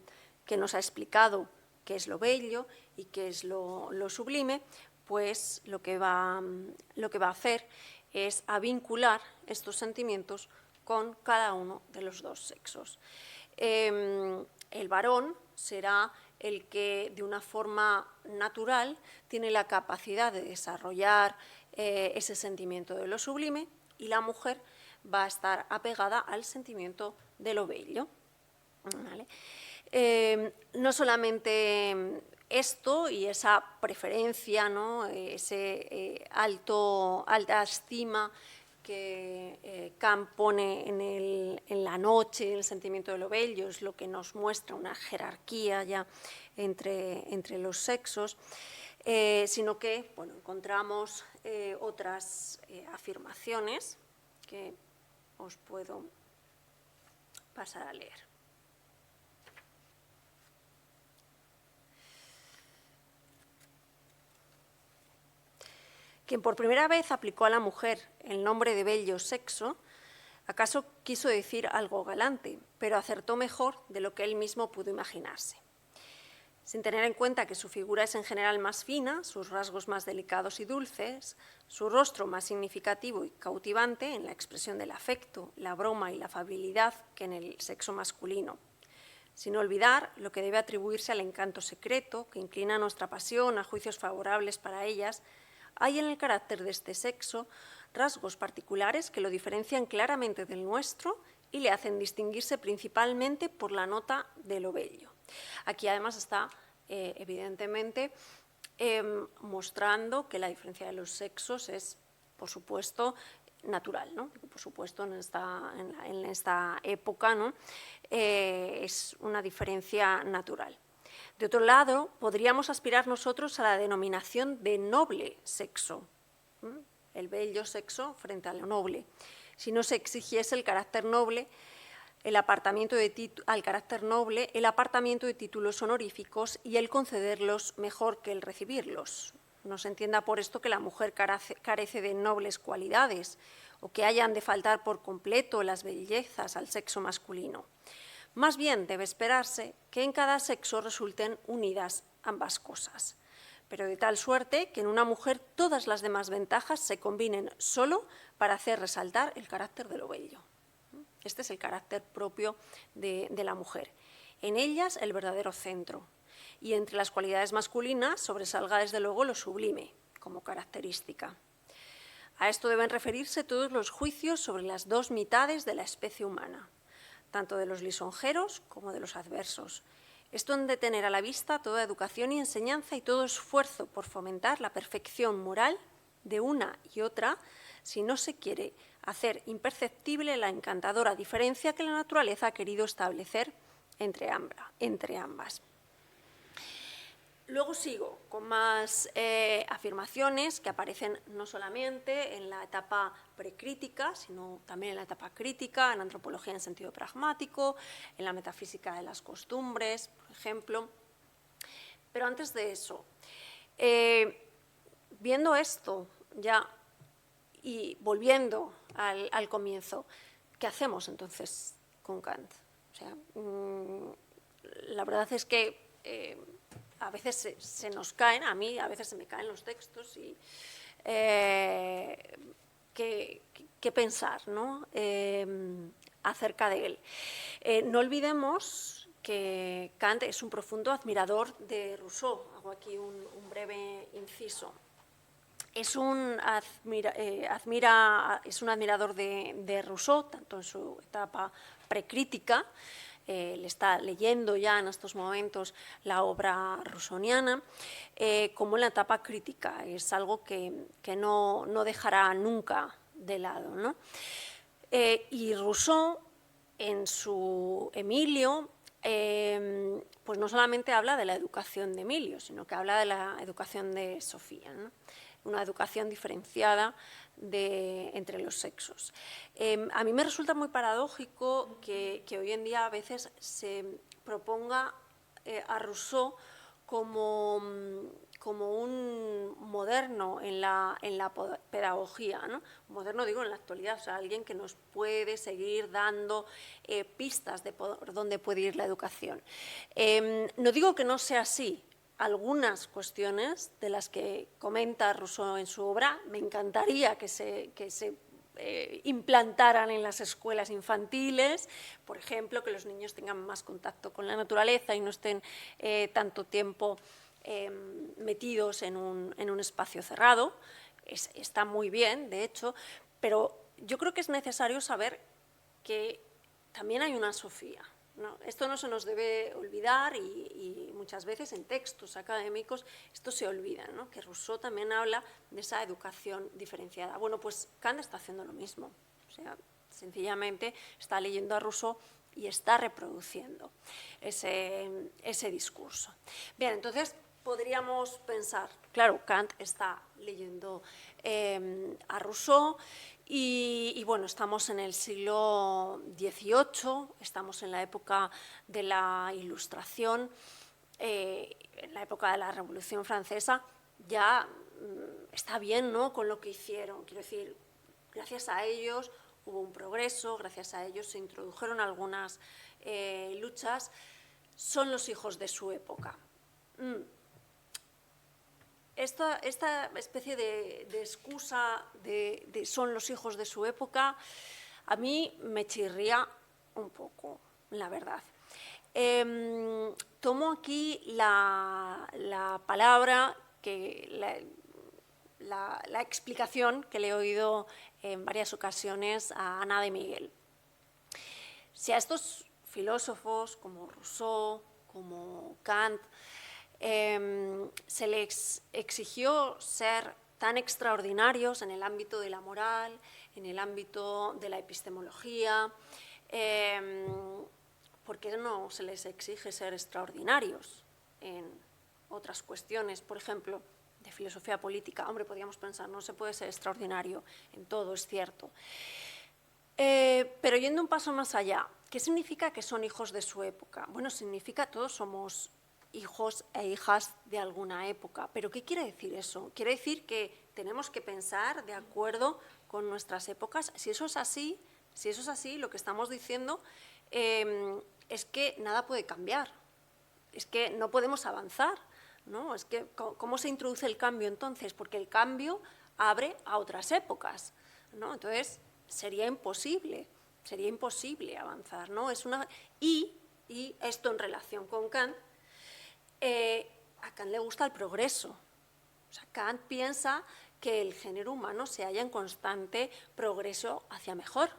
nos ha explicado qué es lo bello y qué es lo sublime, pues lo que va a hacer es a vincular estos sentimientos con cada uno de los dos sexos. El varón será el que de una forma natural tiene la capacidad de desarrollar ese sentimiento de lo sublime, y la mujer va a estar apegada al sentimiento de lo bello. ¿Vale? No solamente esto y esa preferencia, ¿no? Ese alta estima que Kant pone en la noche, en el sentimiento de lo bello, es lo que nos muestra una jerarquía ya entre los sexos, sino que, bueno, encontramos otras afirmaciones que os puedo pasar a leer. Quien por primera vez aplicó a la mujer el nombre de bello sexo, acaso quiso decir algo galante, pero acertó mejor de lo que él mismo pudo imaginarse. Sin tener en cuenta que su figura es en general más fina, sus rasgos más delicados y dulces, su rostro más significativo y cautivante en la expresión del afecto, la broma y la afabilidad que en el sexo masculino. Sin olvidar lo que debe atribuirse al encanto secreto que inclina nuestra pasión a juicios favorables para ellas, hay en el carácter de este sexo rasgos particulares que lo diferencian claramente del nuestro y le hacen distinguirse principalmente por la nota de lo bello. Aquí además está, evidentemente, mostrando que la diferencia de los sexos es, por supuesto, natural, ¿no? Por supuesto, en esta época, ¿no? Es una diferencia natural. De otro lado, podríamos aspirar nosotros a la denominación de noble sexo, el bello sexo frente a lo noble. Si no se exigiese el carácter noble, al carácter noble, el apartamiento de títulos honoríficos y el concederlos mejor que el recibirlos. No se entienda por esto que la mujer carece de nobles cualidades o que hayan de faltar por completo las bellezas al sexo masculino. Más bien debe esperarse que en cada sexo resulten unidas ambas cosas, pero de tal suerte que en una mujer todas las demás ventajas se combinen solo para hacer resaltar el carácter de lo bello. Este es el carácter propio de la mujer. En ellas el verdadero centro, y entre las cualidades masculinas sobresalga desde luego lo sublime como característica. A esto deben referirse todos los juicios sobre las dos mitades de la especie humana, tanto de los lisonjeros como de los adversos. Esto han de tener a la vista toda educación y enseñanza y todo esfuerzo por fomentar la perfección moral de una y otra, si no se quiere hacer imperceptible la encantadora diferencia que la naturaleza ha querido establecer entre ambas. Luego sigo con más afirmaciones que aparecen no solamente en la etapa precrítica, sino también en la etapa crítica, en la antropología en sentido pragmático, en la metafísica de las costumbres, por ejemplo. Pero antes de eso, viendo esto ya y volviendo al comienzo, ¿qué hacemos entonces con Kant? O sea, la verdad es que a veces se nos caen, a mí a veces se me caen los textos y qué pensar, ¿no? Acerca de él. No olvidemos que Kant es un profundo admirador de Rousseau. Hago aquí un breve inciso. Es un admirador de Rousseau, tanto en su etapa precrítica, le está leyendo ya en estos momentos la obra rousseauiana, como en la etapa crítica. Es algo que no dejará nunca de lado, ¿no? Y Rousseau, en su Emilio, pues no solamente habla de la educación de Emilio, sino que habla de la educación de Sofía, ¿no? Una educación diferenciada entre los sexos. A mí me resulta muy paradójico que hoy en día a veces se proponga a Rousseau como un moderno en la pedagogía, ¿no? Moderno digo en la actualidad, o sea, alguien que nos puede seguir dando pistas de por dónde puede ir la educación. No digo que no sea así. Algunas cuestiones de las que comenta Rousseau en su obra me encantaría que se implantaran en las escuelas infantiles, por ejemplo, que los niños tengan más contacto con la naturaleza y no estén tanto tiempo metidos en un espacio cerrado. Está muy bien, de hecho, pero yo creo que es necesario saber que también hay una Sofía, ¿no? Esto no se nos debe olvidar y muchas veces en textos académicos esto se olvida, ¿no? Que Rousseau también habla de esa educación diferenciada. Bueno, pues Kant está haciendo lo mismo, o sea, sencillamente está leyendo a Rousseau y está reproduciendo ese discurso. Bien, entonces podríamos pensar, claro, Kant está leyendo a Rousseau y bueno, estamos en el siglo XVIII, estamos en la época de la Ilustración, en la época de la Revolución Francesa, ya está bien, ¿no?, con lo que hicieron. Quiero decir, gracias a ellos hubo un progreso, gracias a ellos se introdujeron algunas luchas, son los hijos de su época. Esta especie de excusa de son los hijos de su época, a mí me chirría un poco, la verdad. Tomo aquí la palabra, la explicación que le he oído en varias ocasiones a Ana de Miguel. Si a estos filósofos como Rousseau, como Kant, se les exigió ser tan extraordinarios en el ámbito de la moral, en el ámbito de la epistemología, ¿por qué no se les exige ser extraordinarios en otras cuestiones? Por ejemplo, de filosofía política. Hombre, podríamos pensar, no se puede ser extraordinario en todo, es cierto. Pero yendo un paso más allá, ¿qué significa que son hijos de su época? Bueno, significa que todos somos hijos e hijas de alguna época. ¿Pero qué quiere decir eso? Quiere decir que tenemos que pensar de acuerdo con nuestras épocas. Si eso es así, lo que estamos diciendo es que nada puede cambiar, es que no podemos avanzar, ¿no? Es que, ¿cómo se introduce el cambio entonces? Porque el cambio abre a otras épocas, ¿no? Entonces, sería imposible avanzar, ¿no? Y esto en relación con Kant, a Kant le gusta el progreso. O sea, Kant piensa que el género humano se halla en constante progreso hacia mejor.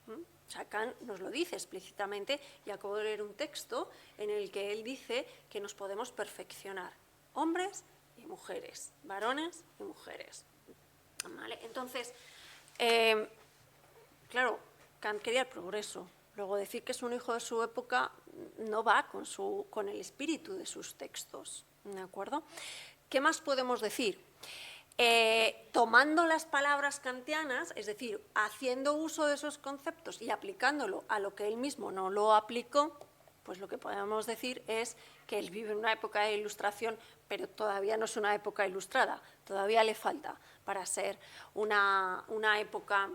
O sea, Kant nos lo dice explícitamente, y acabo de leer un texto en el que él dice que nos podemos perfeccionar, hombres y mujeres, varones y mujeres. ¿Vale? Entonces, claro, Kant quería el progreso. Luego, decir que es un hijo de su época no va con el espíritu de sus textos, ¿de acuerdo? ¿Qué más podemos decir? Tomando las palabras kantianas, es decir, haciendo uso de esos conceptos y aplicándolo a lo que él mismo no lo aplicó, pues lo que podemos decir es que él vive en una época de ilustración, pero todavía no es una época ilustrada, todavía le falta para ser una época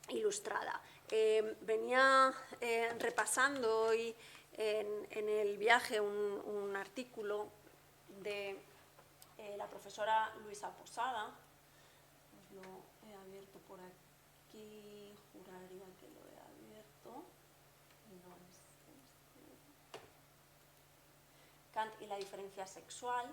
ilustrada. Venía repasando hoy en el viaje un artículo de la profesora Luisa Posada. Os lo he abierto por aquí, juraría que lo he abierto. No es este. Kant y la diferencia sexual.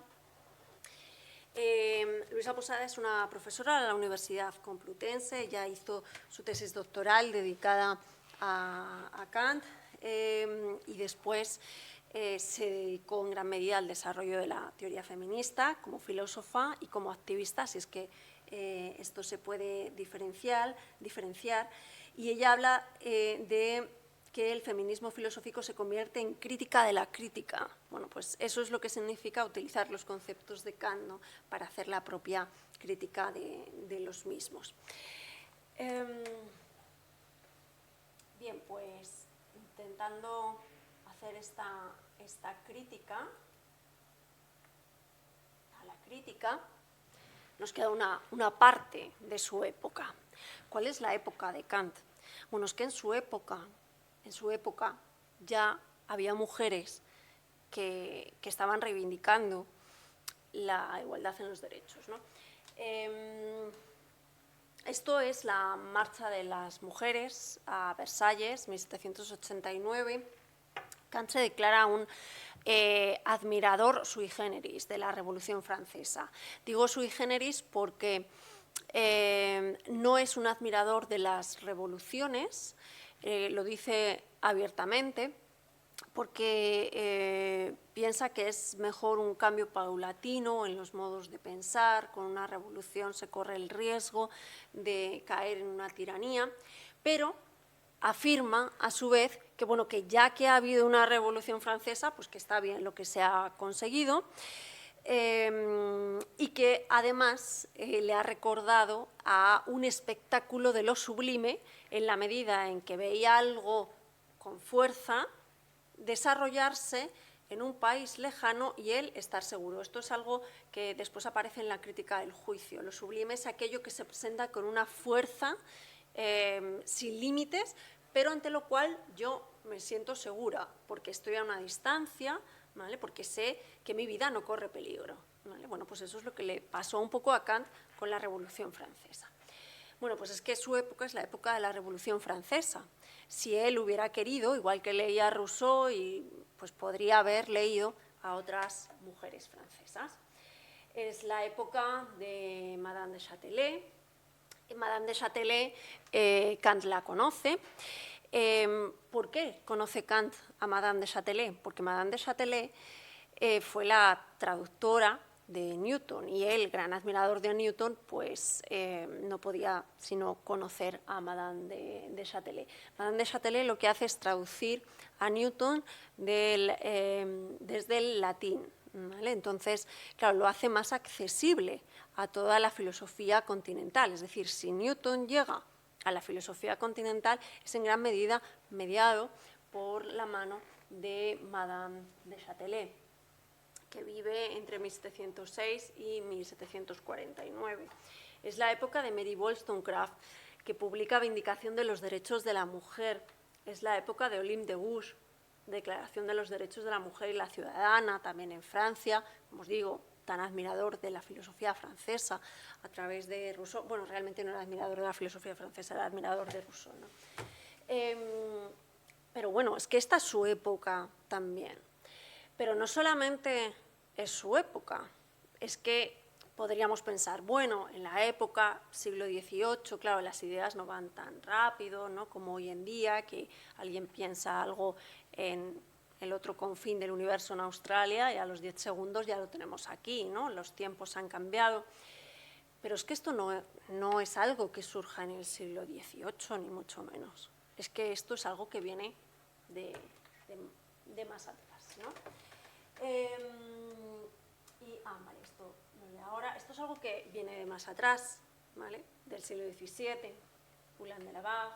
Luisa Posada es una profesora de la Universidad Complutense. Ella hizo su tesis doctoral dedicada a Kant y después se dedicó en gran medida al desarrollo de la teoría feminista como filósofa y como activista, si es que esto se puede diferenciar. Y ella habla de que el feminismo filosófico se convierte en crítica de la crítica. Bueno, pues eso es lo que significa utilizar los conceptos de Kant, ¿no?, para hacer la propia crítica de los mismos. Bien, pues intentando hacer esta crítica a la crítica, nos queda una parte de su época. ¿Cuál es la época de Kant? Bueno, es que en su época ya había mujeres que estaban reivindicando la igualdad en los derechos, ¿no? Esto es la Marcha de las Mujeres a Versalles, 1789. Kant se declara un admirador sui generis de la Revolución Francesa. Digo sui generis porque no es un admirador de las revoluciones, lo dice abiertamente, porque piensa que es mejor un cambio paulatino en los modos de pensar. Con una revolución se corre el riesgo de caer en una tiranía, pero afirma a su vez que, bueno, que ya que ha habido una revolución francesa, pues que está bien lo que se ha conseguido, y que además le ha recordado a un espectáculo de lo sublime en la medida en que veía algo con fuerza desarrollarse en un país lejano y él estar seguro. Esto es algo que después aparece en la crítica del juicio. Lo sublime es aquello que se presenta con una fuerza sin límites, pero ante lo cual yo me siento segura, porque estoy a una distancia, ¿vale? Porque sé que mi vida no corre peligro, ¿vale? Bueno, pues eso es lo que le pasó un poco a Kant con la Revolución Francesa. Bueno, pues es que su época es la época de la Revolución Francesa. Si él hubiera querido, igual que leía a Rousseau, pues podría haber leído a otras mujeres francesas. Es la época de Madame de Châtelet. Madame de Châtelet, Kant la conoce. ¿Por qué conoce Kant a Madame de Châtelet? Porque Madame de Châtelet fue la traductora de Newton, y él, gran admirador de Newton, pues no podía sino conocer a Madame de Châtelet. Madame de Châtelet lo que hace es traducir a Newton desde el latín, ¿vale? Entonces, claro, lo hace más accesible a toda la filosofía continental. Es decir, si Newton llega a la filosofía continental, es en gran medida mediado por la mano de Madame de Châtelet, que vive entre 1706 y 1749. Es la época de Mary Wollstonecraft, que publica Vindicación de los Derechos de la Mujer. Es la época de Olympe de Gouges, Declaración de los Derechos de la Mujer y la Ciudadana, también en Francia, como os digo, tan admirador de la filosofía francesa a través de Rousseau. Bueno, realmente no era admirador de la filosofía francesa, era admirador de Rousseau, ¿no? Pero bueno, es que esta es su época también. Pero no solamente es su época, es que podríamos pensar, bueno, en la época, siglo XVIII, claro, las ideas no van tan rápido, ¿no?, como hoy en día, que alguien piensa algo en el otro confín del universo en Australia y a los 10 segundos ya lo tenemos aquí, ¿no? Los tiempos han cambiado. Pero es que esto no es algo que surja en el siglo XVIII, ni mucho menos. Es que esto es algo que viene de más atrás, ¿no? Vale, esto no es de ahora. Esto es algo que viene de más atrás, ¿vale? Del siglo XVII, Poulain de la Barre,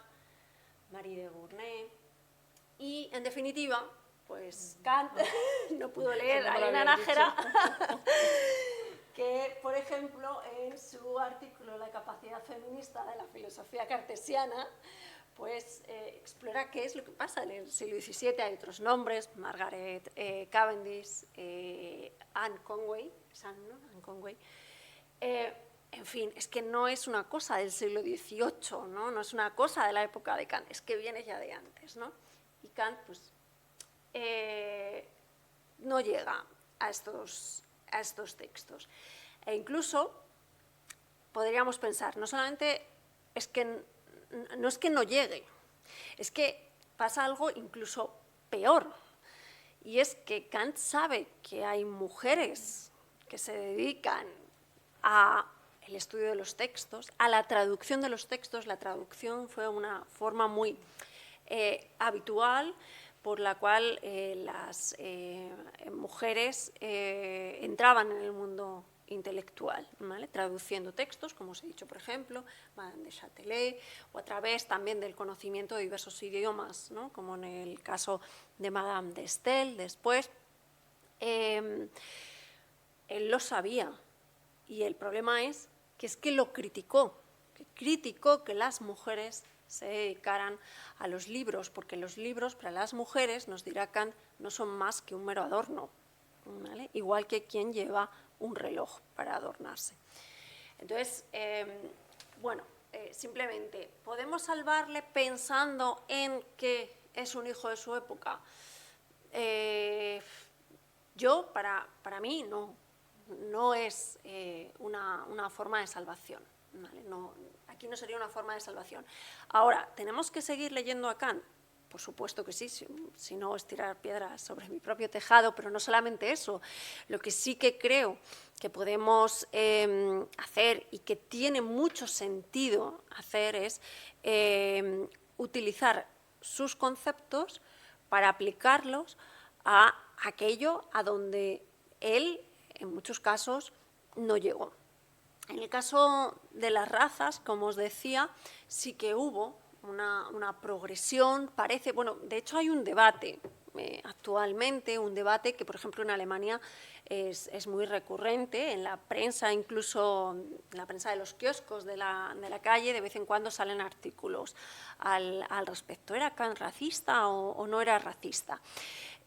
Marie de Gournay. Y, en definitiva, pues Kant no pudo leer a Elena Nájera, que, por ejemplo, en su artículo La capacidad feminista de la filosofía cartesiana, pues explora qué es lo que pasa en el siglo XVII. Hay otros nombres, Margaret Cavendish, Anne Conway, Anne Conway. En fin, es que no es una cosa del siglo XVIII, ¿no? No es una cosa de la época de Kant, es que viene ya de antes, ¿no? Y Kant, pues, no llega a estos textos. E incluso podríamos pensar, no solamente es que no llegue, es que pasa algo incluso peor, y es que Kant sabe que hay mujeres que se dedican al estudio de los textos, a la traducción de los textos. La traducción fue una forma muy habitual por la cual las mujeres entraban en el mundo intelectual, ¿vale? Traduciendo textos, como os he dicho, por ejemplo, Madame de Châtelet, o a través también del conocimiento de diversos idiomas, ¿no?, como en el caso de Madame de Staël después. Él lo sabía, y el problema es que lo criticó, que las mujeres se dedicaran a los libros, porque los libros para las mujeres, nos dirá Kant, no son más que un mero adorno, ¿vale? Igual que quien lleva un reloj para adornarse. Entonces, simplemente, ¿podemos salvarle pensando en que es un hijo de su época? Para mí, no es una forma de salvación, ¿vale? Aquí no sería una forma de salvación. Ahora, ¿tenemos que seguir leyendo a Kant? Por supuesto que sí, si no es tirar piedras sobre mi propio tejado, pero no solamente eso. Lo que sí que creo que podemos hacer y que tiene mucho sentido hacer es utilizar sus conceptos para aplicarlos a aquello a donde él, en muchos casos, no llegó. En el caso de las razas, como os decía, sí que hubo una progresión, parece, bueno, de hecho hay un debate actualmente, un debate que, por ejemplo, en Alemania es muy recurrente, en la prensa, incluso en la prensa de los kioscos de la calle, de vez en cuando salen artículos al respecto. ¿Era Kant racista o no era racista?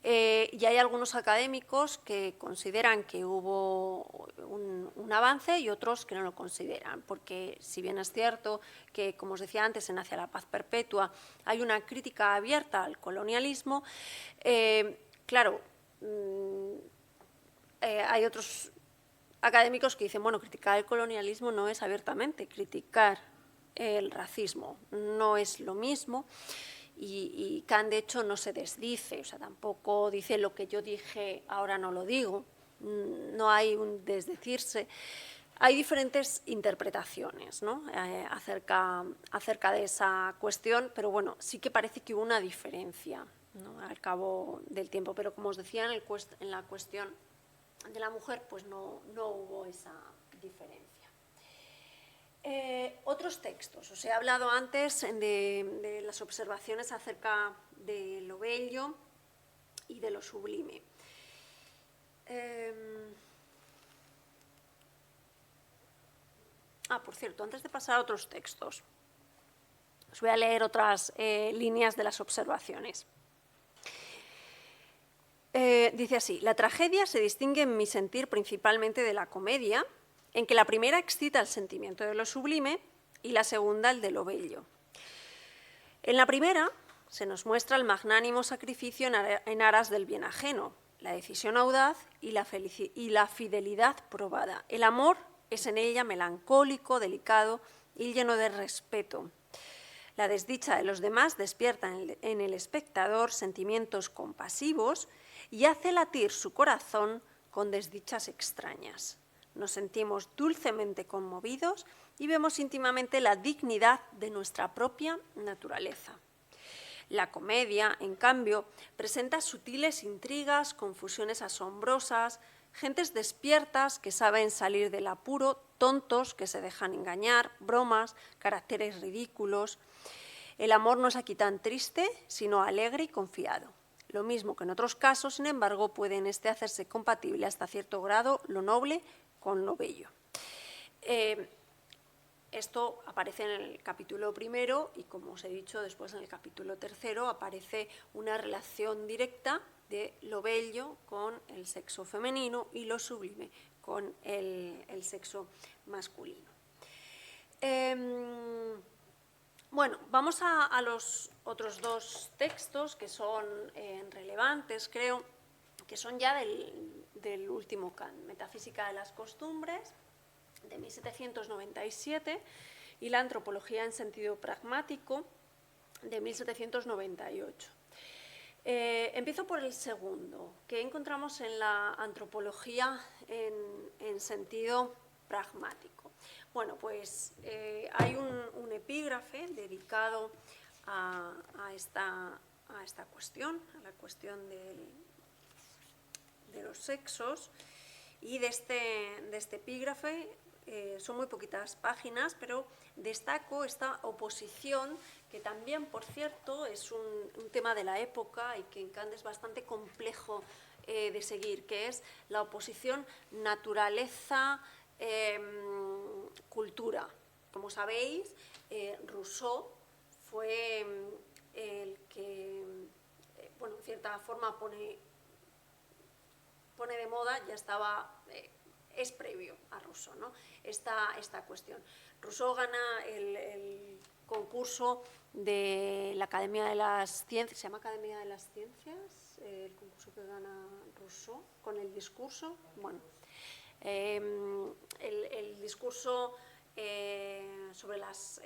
Y hay algunos académicos que consideran que hubo un avance y otros que no lo consideran, porque si bien es cierto que, como os decía antes, en Hacia la Paz Perpetua hay una crítica abierta al colonialismo, claro, hay otros académicos que dicen, bueno, criticar el colonialismo no es abiertamente criticar el racismo, no es lo mismo. Y Kant, de hecho, no se desdice, o sea, tampoco dice lo que yo dije, ahora no lo digo, no hay un desdecirse. Hay diferentes interpretaciones, ¿no?, acerca de esa cuestión, pero bueno, sí que parece que hubo una diferencia, ¿no?, al cabo del tiempo, pero como os decía, en la cuestión de la mujer, pues no hubo esa diferencia. Otros textos. Os he hablado antes de las observaciones acerca de lo bello y de lo sublime. Por cierto, antes de pasar a otros textos, os voy a leer otras líneas de las observaciones. Dice así: la tragedia se distingue en mi sentir principalmente de la comedia, en que la primera excita el sentimiento de lo sublime y la segunda el de lo bello. En la primera se nos muestra el magnánimo sacrificio en aras del bien ajeno, la decisión audaz y la fidelidad probada. El amor es en ella melancólico, delicado y lleno de respeto. La desdicha de los demás despierta en el espectador sentimientos compasivos y hace latir su corazón con desdichas extrañas. Nos sentimos dulcemente conmovidos y vemos íntimamente la dignidad de nuestra propia naturaleza. La comedia, en cambio, presenta sutiles intrigas, confusiones asombrosas, gentes despiertas que saben salir del apuro, tontos que se dejan engañar, bromas, caracteres ridículos. El amor no es aquí tan triste, sino alegre y confiado. Lo mismo que en otros casos, sin embargo, puede en este hacerse compatible hasta cierto grado lo noble con lo bello. Esto aparece en el capítulo primero y, como os he dicho, después en el capítulo tercero aparece una relación directa de lo bello con el sexo femenino y lo sublime con el sexo masculino. Bueno, vamos a los otros dos textos que son relevantes, creo, que son ya del último Kant, Metafísica de las costumbres, de 1797, y La antropología en sentido pragmático, de 1798. Empiezo por el segundo, que encontramos en la antropología en sentido pragmático. Bueno, pues hay un epígrafe dedicado a esta cuestión, a la cuestión de los sexos, y de este epígrafe son muy poquitas páginas, pero destaco esta oposición, que también, por cierto, es un tema de la época y que en Kant es bastante complejo de seguir, que es la oposición naturaleza-cultura. Como sabéis, Rousseau fue el que, bueno, en cierta forma pone de moda, ya estaba, es previo a Rousseau, ¿no?, esta cuestión. Rousseau gana el concurso de la Academia de las Ciencias, ¿se llama Academia de las Ciencias? El concurso que gana Rousseau con el discurso, bueno, el discurso sobre las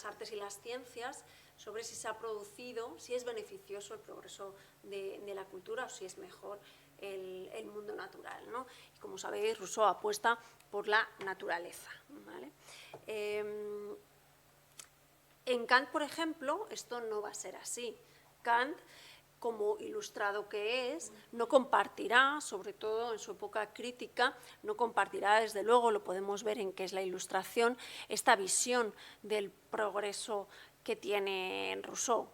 artes y las ciencias, sobre si se ha producido, si es beneficioso el progreso de la cultura o si es mejor el mundo natural, ¿no? Y como sabéis, Rousseau apuesta por la naturaleza, ¿vale? En Kant, por ejemplo, esto no va a ser así. Kant, como ilustrado que es, no compartirá, sobre todo en su época crítica, no compartirá, desde luego, lo podemos ver en qué es la Ilustración, esta visión del progreso que tiene Rousseau.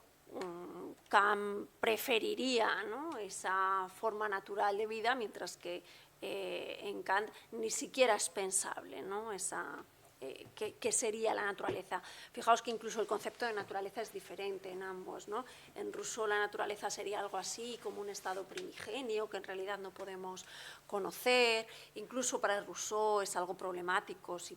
Kant preferiría, ¿no?, esa forma natural de vida, mientras que en Kant ni siquiera es pensable, ¿no?, qué sería la naturaleza. Fijaos que incluso el concepto de naturaleza es diferente en ambos, ¿no? En Rousseau la naturaleza sería algo así como un estado primigenio que en realidad no podemos conocer. Incluso para Rousseau es algo problemático si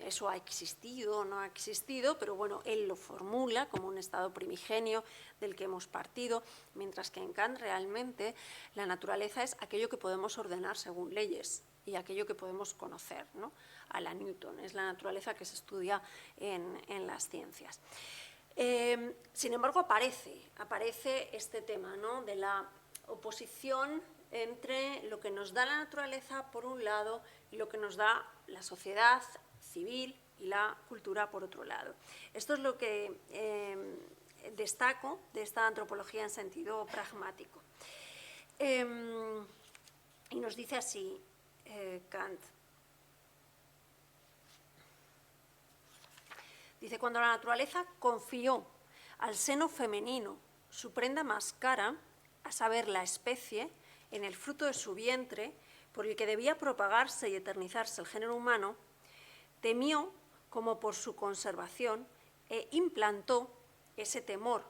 eso ha existido o no ha existido, pero bueno, él lo formula como un estado primigenio del que hemos partido, mientras que en Kant realmente la naturaleza es aquello que podemos ordenar según leyes y aquello que podemos conocer, ¿no? A la Newton, es la naturaleza que se estudia en las ciencias. Sin embargo, aparece este tema, ¿no?, de la oposición entre lo que nos da la naturaleza por un lado y lo que nos da la sociedad civil y la cultura por otro lado. Esto es lo que destaco de esta antropología en sentido pragmático. Y nos dice así Kant. Dice, cuando la naturaleza confió al seno femenino su prenda más cara, a saber, la especie, en el fruto de su vientre, por el que debía propagarse y eternizarse el género humano, temió, como por su conservación, e implantó ese temor,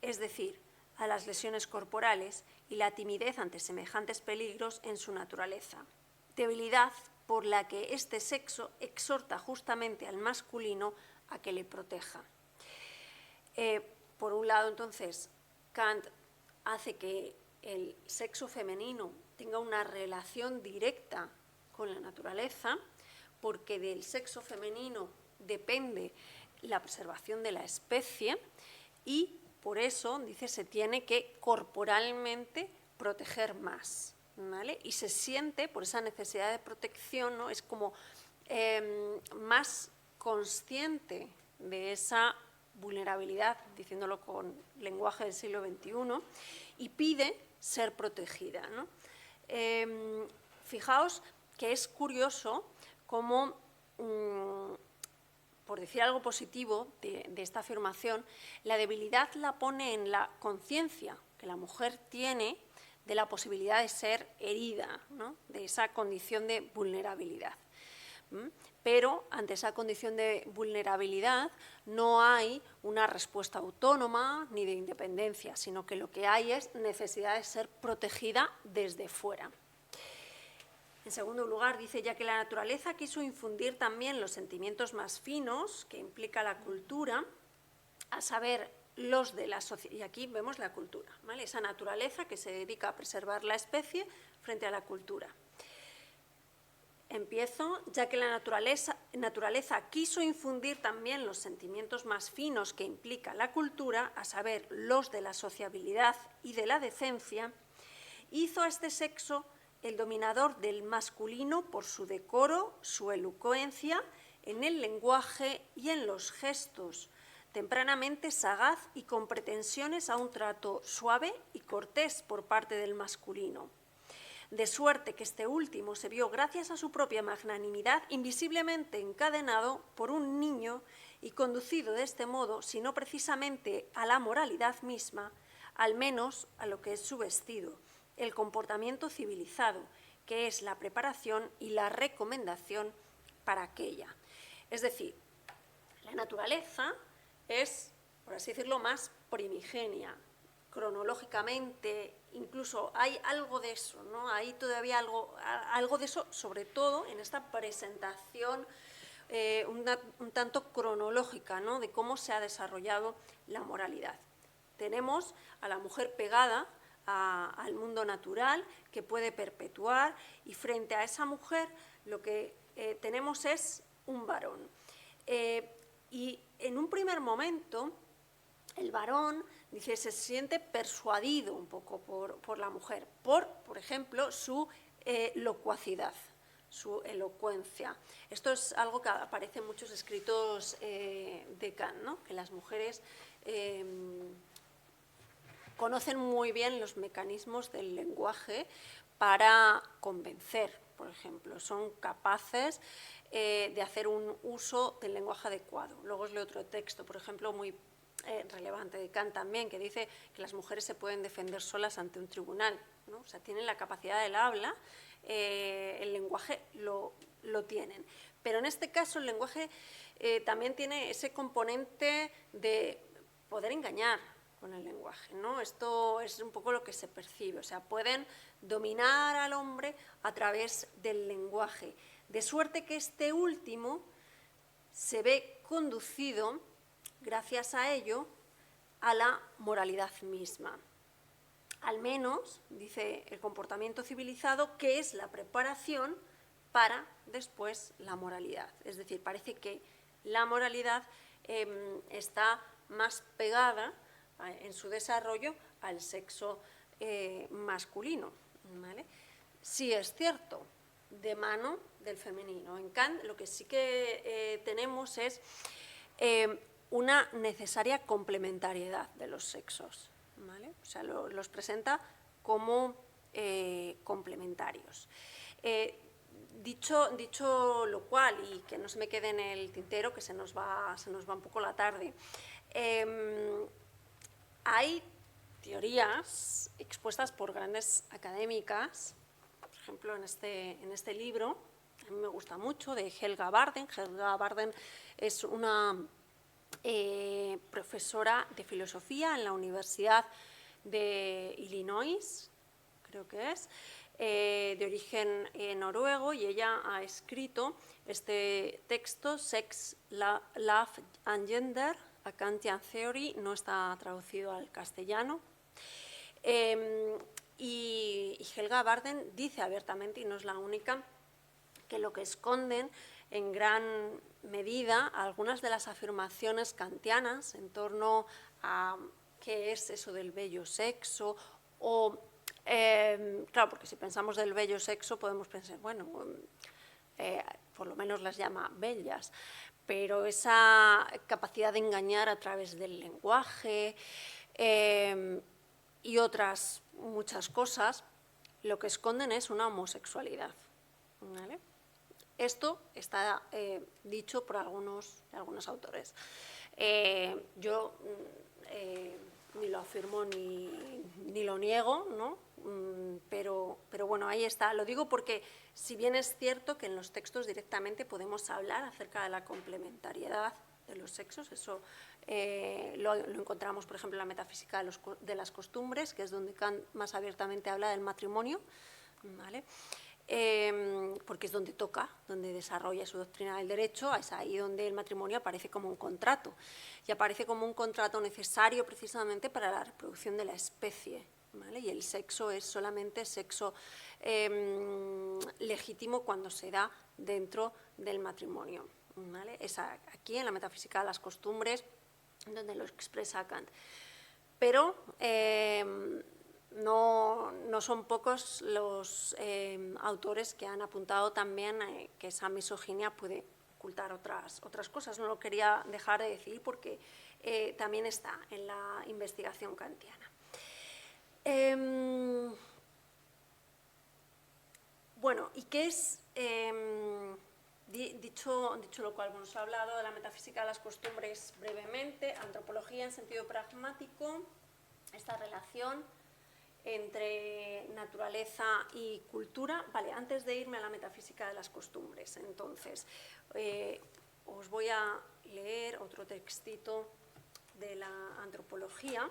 es decir, a las lesiones corporales y la timidez ante semejantes peligros en su naturaleza, debilidad por la que este sexo exhorta justamente al masculino a que le proteja. Por un lado, entonces, Kant hace que el sexo femenino tenga una relación directa con la naturaleza, porque del sexo femenino depende la preservación de la especie y por eso, dice, se tiene que corporalmente proteger más, ¿vale? Y se siente, por esa necesidad de protección, ¿no?, es como más consciente de esa vulnerabilidad, diciéndolo con lenguaje del siglo XXI, y pide ser protegida, ¿no? Fijaos que es curioso cómo, por decir algo positivo de esta afirmación, la debilidad la pone en la conciencia que la mujer tiene de la posibilidad de ser herida, ¿no?, de esa condición de vulnerabilidad. Pero ante esa condición de vulnerabilidad no hay una respuesta autónoma ni de independencia, sino que lo que hay es necesidad de ser protegida desde fuera. En segundo lugar, dice, ya que la naturaleza quiso infundir también los sentimientos más finos que implica la cultura, a saber, los de la sociedad, y aquí vemos la cultura, ¿vale?, esa naturaleza que se dedica a preservar la especie frente a la cultura. Empiezo, ya que la naturaleza quiso infundir también los sentimientos más finos que implica la cultura, a saber, los de la sociabilidad y de la decencia, hizo a este sexo el dominador del masculino por su decoro, su elocuencia en el lenguaje y en los gestos, tempranamente sagaz y con pretensiones a un trato suave y cortés por parte del masculino. De suerte que este último se vio, gracias a su propia magnanimidad, invisiblemente encadenado por un niño y conducido de este modo, si no precisamente a la moralidad misma, al menos a lo que es su vestido, el comportamiento civilizado, que es la preparación y la recomendación para aquella. Es decir, la naturaleza es, por así decirlo, más primigenia, cronológicamente, incluso hay algo de eso, ¿no? Hay todavía algo de eso, sobre todo en esta presentación un tanto cronológica, ¿no?, de cómo se ha desarrollado la moralidad. Tenemos a la mujer pegada al mundo natural, que puede perpetuar, y frente a esa mujer lo que tenemos es un varón. Y en un primer momento, el varón, dice, se siente persuadido un poco por la mujer, por ejemplo, su locuacidad, su elocuencia. Esto es algo que aparece en muchos escritos de Kant, ¿no?, que las mujeres conocen muy bien los mecanismos del lenguaje para convencer, por ejemplo. Son capaces de hacer un uso del lenguaje adecuado. Luego os leo otro texto, por ejemplo, muy relevante de Kant también, que dice que las mujeres se pueden defender solas ante un tribunal, ¿no? O sea, tienen la capacidad del habla, el lenguaje lo tienen. Pero en este caso el lenguaje también tiene ese componente de poder engañar con el lenguaje, ¿no? Esto es un poco lo que se percibe, o sea, pueden dominar al hombre a través del lenguaje, de suerte que este último se ve conducido, gracias a ello, a la moralidad misma. Al menos, dice el comportamiento civilizado, que es la preparación para después la moralidad. Es decir, parece que la moralidad está más pegada en su desarrollo al sexo masculino, ¿vale? Sí es cierto, de mano del femenino. En Kant lo que sí que tenemos es una necesaria complementariedad de los sexos, ¿vale? O sea, los presenta como complementarios. Dicho lo cual, y que no se me quede en el tintero, que se nos va un poco la tarde, hay teorías expuestas por grandes académicas, por ejemplo, en este libro, a mí me gusta mucho, de Helga Barden. Helga Barden es una profesora de filosofía en la Universidad de Illinois, creo que es, de origen noruego, y ella ha escrito este texto, Sex, Love and Gender, a Kantian Theory, no está traducido al castellano. Y Helga Barden dice abiertamente, y no es la única, que lo que esconden en gran medida algunas de las afirmaciones kantianas en torno a qué es eso del bello sexo, o, claro, porque si pensamos del bello sexo podemos pensar, bueno, por lo menos las llama bellas, pero esa capacidad de engañar a través del lenguaje y otras muchas cosas, lo que esconden es una homosexualidad, ¿vale? Esto está dicho por algunos autores. Yo ni lo afirmo ni lo niego, ¿no? Pero bueno, ahí está. Lo digo porque, si bien es cierto que en los textos directamente podemos hablar acerca de la complementariedad de los sexos, eso lo encontramos, por ejemplo, en la metafísica de las costumbres, que es donde Kant más abiertamente habla del matrimonio, ¿vale? Porque es donde toca, donde desarrolla su doctrina del derecho, es ahí donde el matrimonio aparece como un contrato, y aparece como un contrato necesario precisamente para la reproducción de la especie, ¿vale? Y el sexo es solamente sexo legítimo cuando se da dentro del matrimonio, ¿vale? Es aquí, en la metafísica de las costumbres, donde lo expresa Kant. Pero no son pocos los autores que han apuntado también que esa misoginia puede ocultar otras cosas. No lo quería dejar de decir porque también está en la investigación kantiana. Bueno, ¿y qué es? Dicho lo cual, bueno, os he hablado de la metafísica de las costumbres brevemente, antropología en sentido pragmático, esta relación entre naturaleza y cultura. Vale, antes de irme a la metafísica de las costumbres, entonces, os voy a leer otro textito de la antropología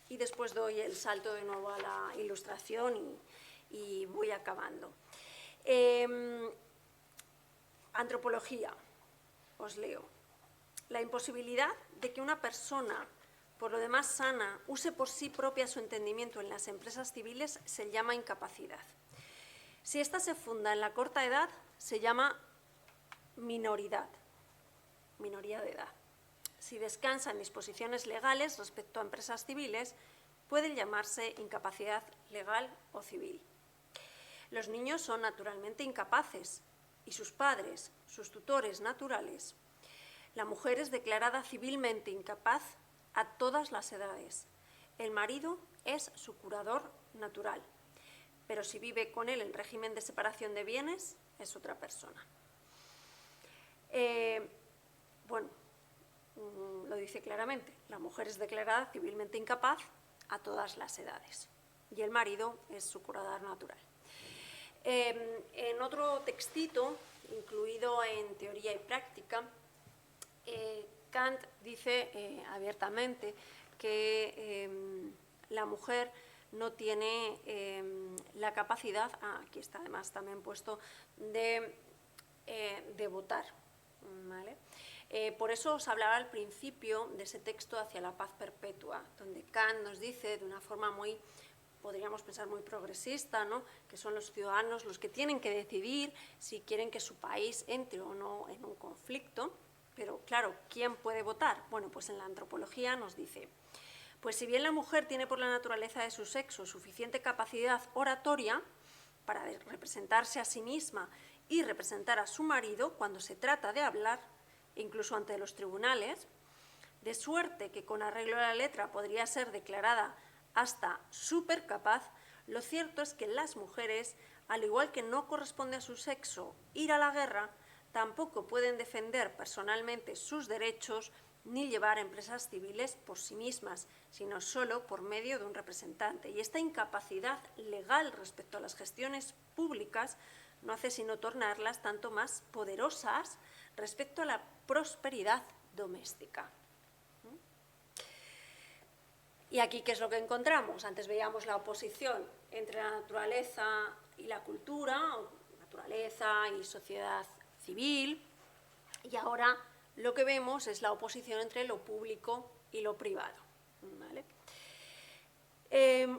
y después doy el salto de nuevo a la ilustración y voy acabando. Antropología, os leo. La imposibilidad de que una persona, por lo demás sana, use por sí propia su entendimiento en las empresas civiles se llama incapacidad. Si ésta se funda en la corta edad, se llama minoridad, minoría de edad. Si descansa en disposiciones legales respecto a empresas civiles, puede llamarse incapacidad legal o civil. Los niños son naturalmente incapaces, y sus padres, sus tutores naturales. La mujer es declarada civilmente incapaz a todas las edades. El marido es su curador natural, pero si vive con él en régimen de separación de bienes, es otra persona. Bueno, lo dice claramente, la mujer es declarada civilmente incapaz a todas las edades y el marido es su curador natural. En otro textito, incluido en Teoría y Práctica, Kant dice abiertamente que la mujer no tiene la capacidad, aquí está además también puesto, de votar, ¿vale? Por eso os hablaba al principio de ese texto Hacia la paz perpetua, donde Kant nos dice de una forma muy, podríamos pensar, muy progresista, ¿no?, que son los ciudadanos los que tienen que decidir si quieren que su país entre o no en un conflicto. Pero claro, ¿quién puede votar? Bueno, pues en la antropología nos dice, pues si bien la mujer tiene por la naturaleza de su sexo suficiente capacidad oratoria para representarse a sí misma y representar a su marido cuando se trata de hablar, incluso ante los tribunales, de suerte que con arreglo a la letra podría ser declarada hasta supercapaz, lo cierto es que las mujeres, al igual que no corresponde a su sexo ir a la guerra, tampoco pueden defender personalmente sus derechos ni llevar empresas civiles por sí mismas, sino solo por medio de un representante. Y esta incapacidad legal respecto a las gestiones públicas no hace sino tornarlas tanto más poderosas respecto a la prosperidad doméstica. Y aquí, ¿qué es lo que encontramos? Antes veíamos la oposición entre la naturaleza y la cultura, o naturaleza y sociedad civil, y ahora lo que vemos es la oposición entre lo público y lo privado, ¿vale?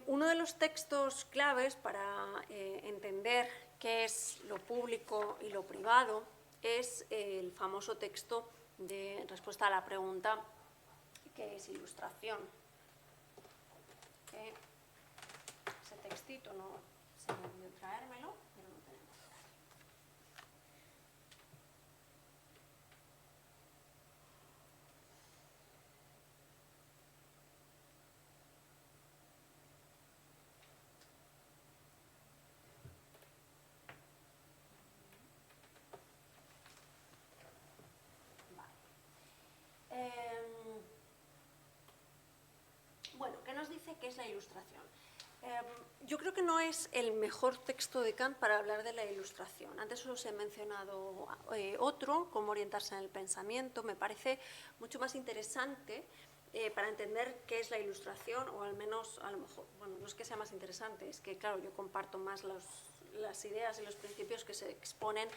Uno de los textos claves para entender qué es lo público y lo privado es el famoso texto de respuesta a la pregunta ¿qué es ilustración? Ese textito no se me olvidó traérmelo, pero lo tenemos. Bueno, ¿qué nos dice qué es la ilustración? Yo creo que no es el mejor texto de Kant para hablar de la ilustración. Antes os he mencionado otro, Cómo orientarse en el pensamiento. Me parece mucho más interesante para entender qué es la ilustración, o al menos, a lo mejor, bueno, no es que sea más interesante, es que, claro, yo comparto más las ideas y los principios que se exponen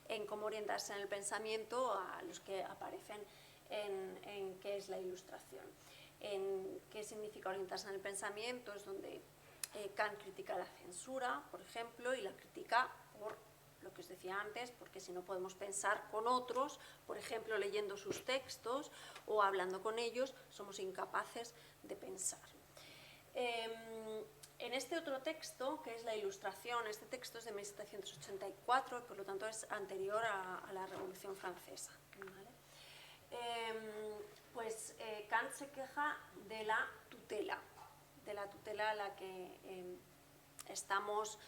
en Cómo orientarse en el pensamiento a los que aparecen en qué es la ilustración. En qué significa orientarse en el pensamiento es donde Kant critica la censura, por ejemplo, y la critica por lo que os decía antes, porque si no podemos pensar con otros, por ejemplo, leyendo sus textos o hablando con ellos, somos incapaces de pensar. En este otro texto, que es la ilustración, este texto es de 1784, y por lo tanto es anterior a la Revolución Francesa, ¿vale? Kant se queja de la tutela a la que estamos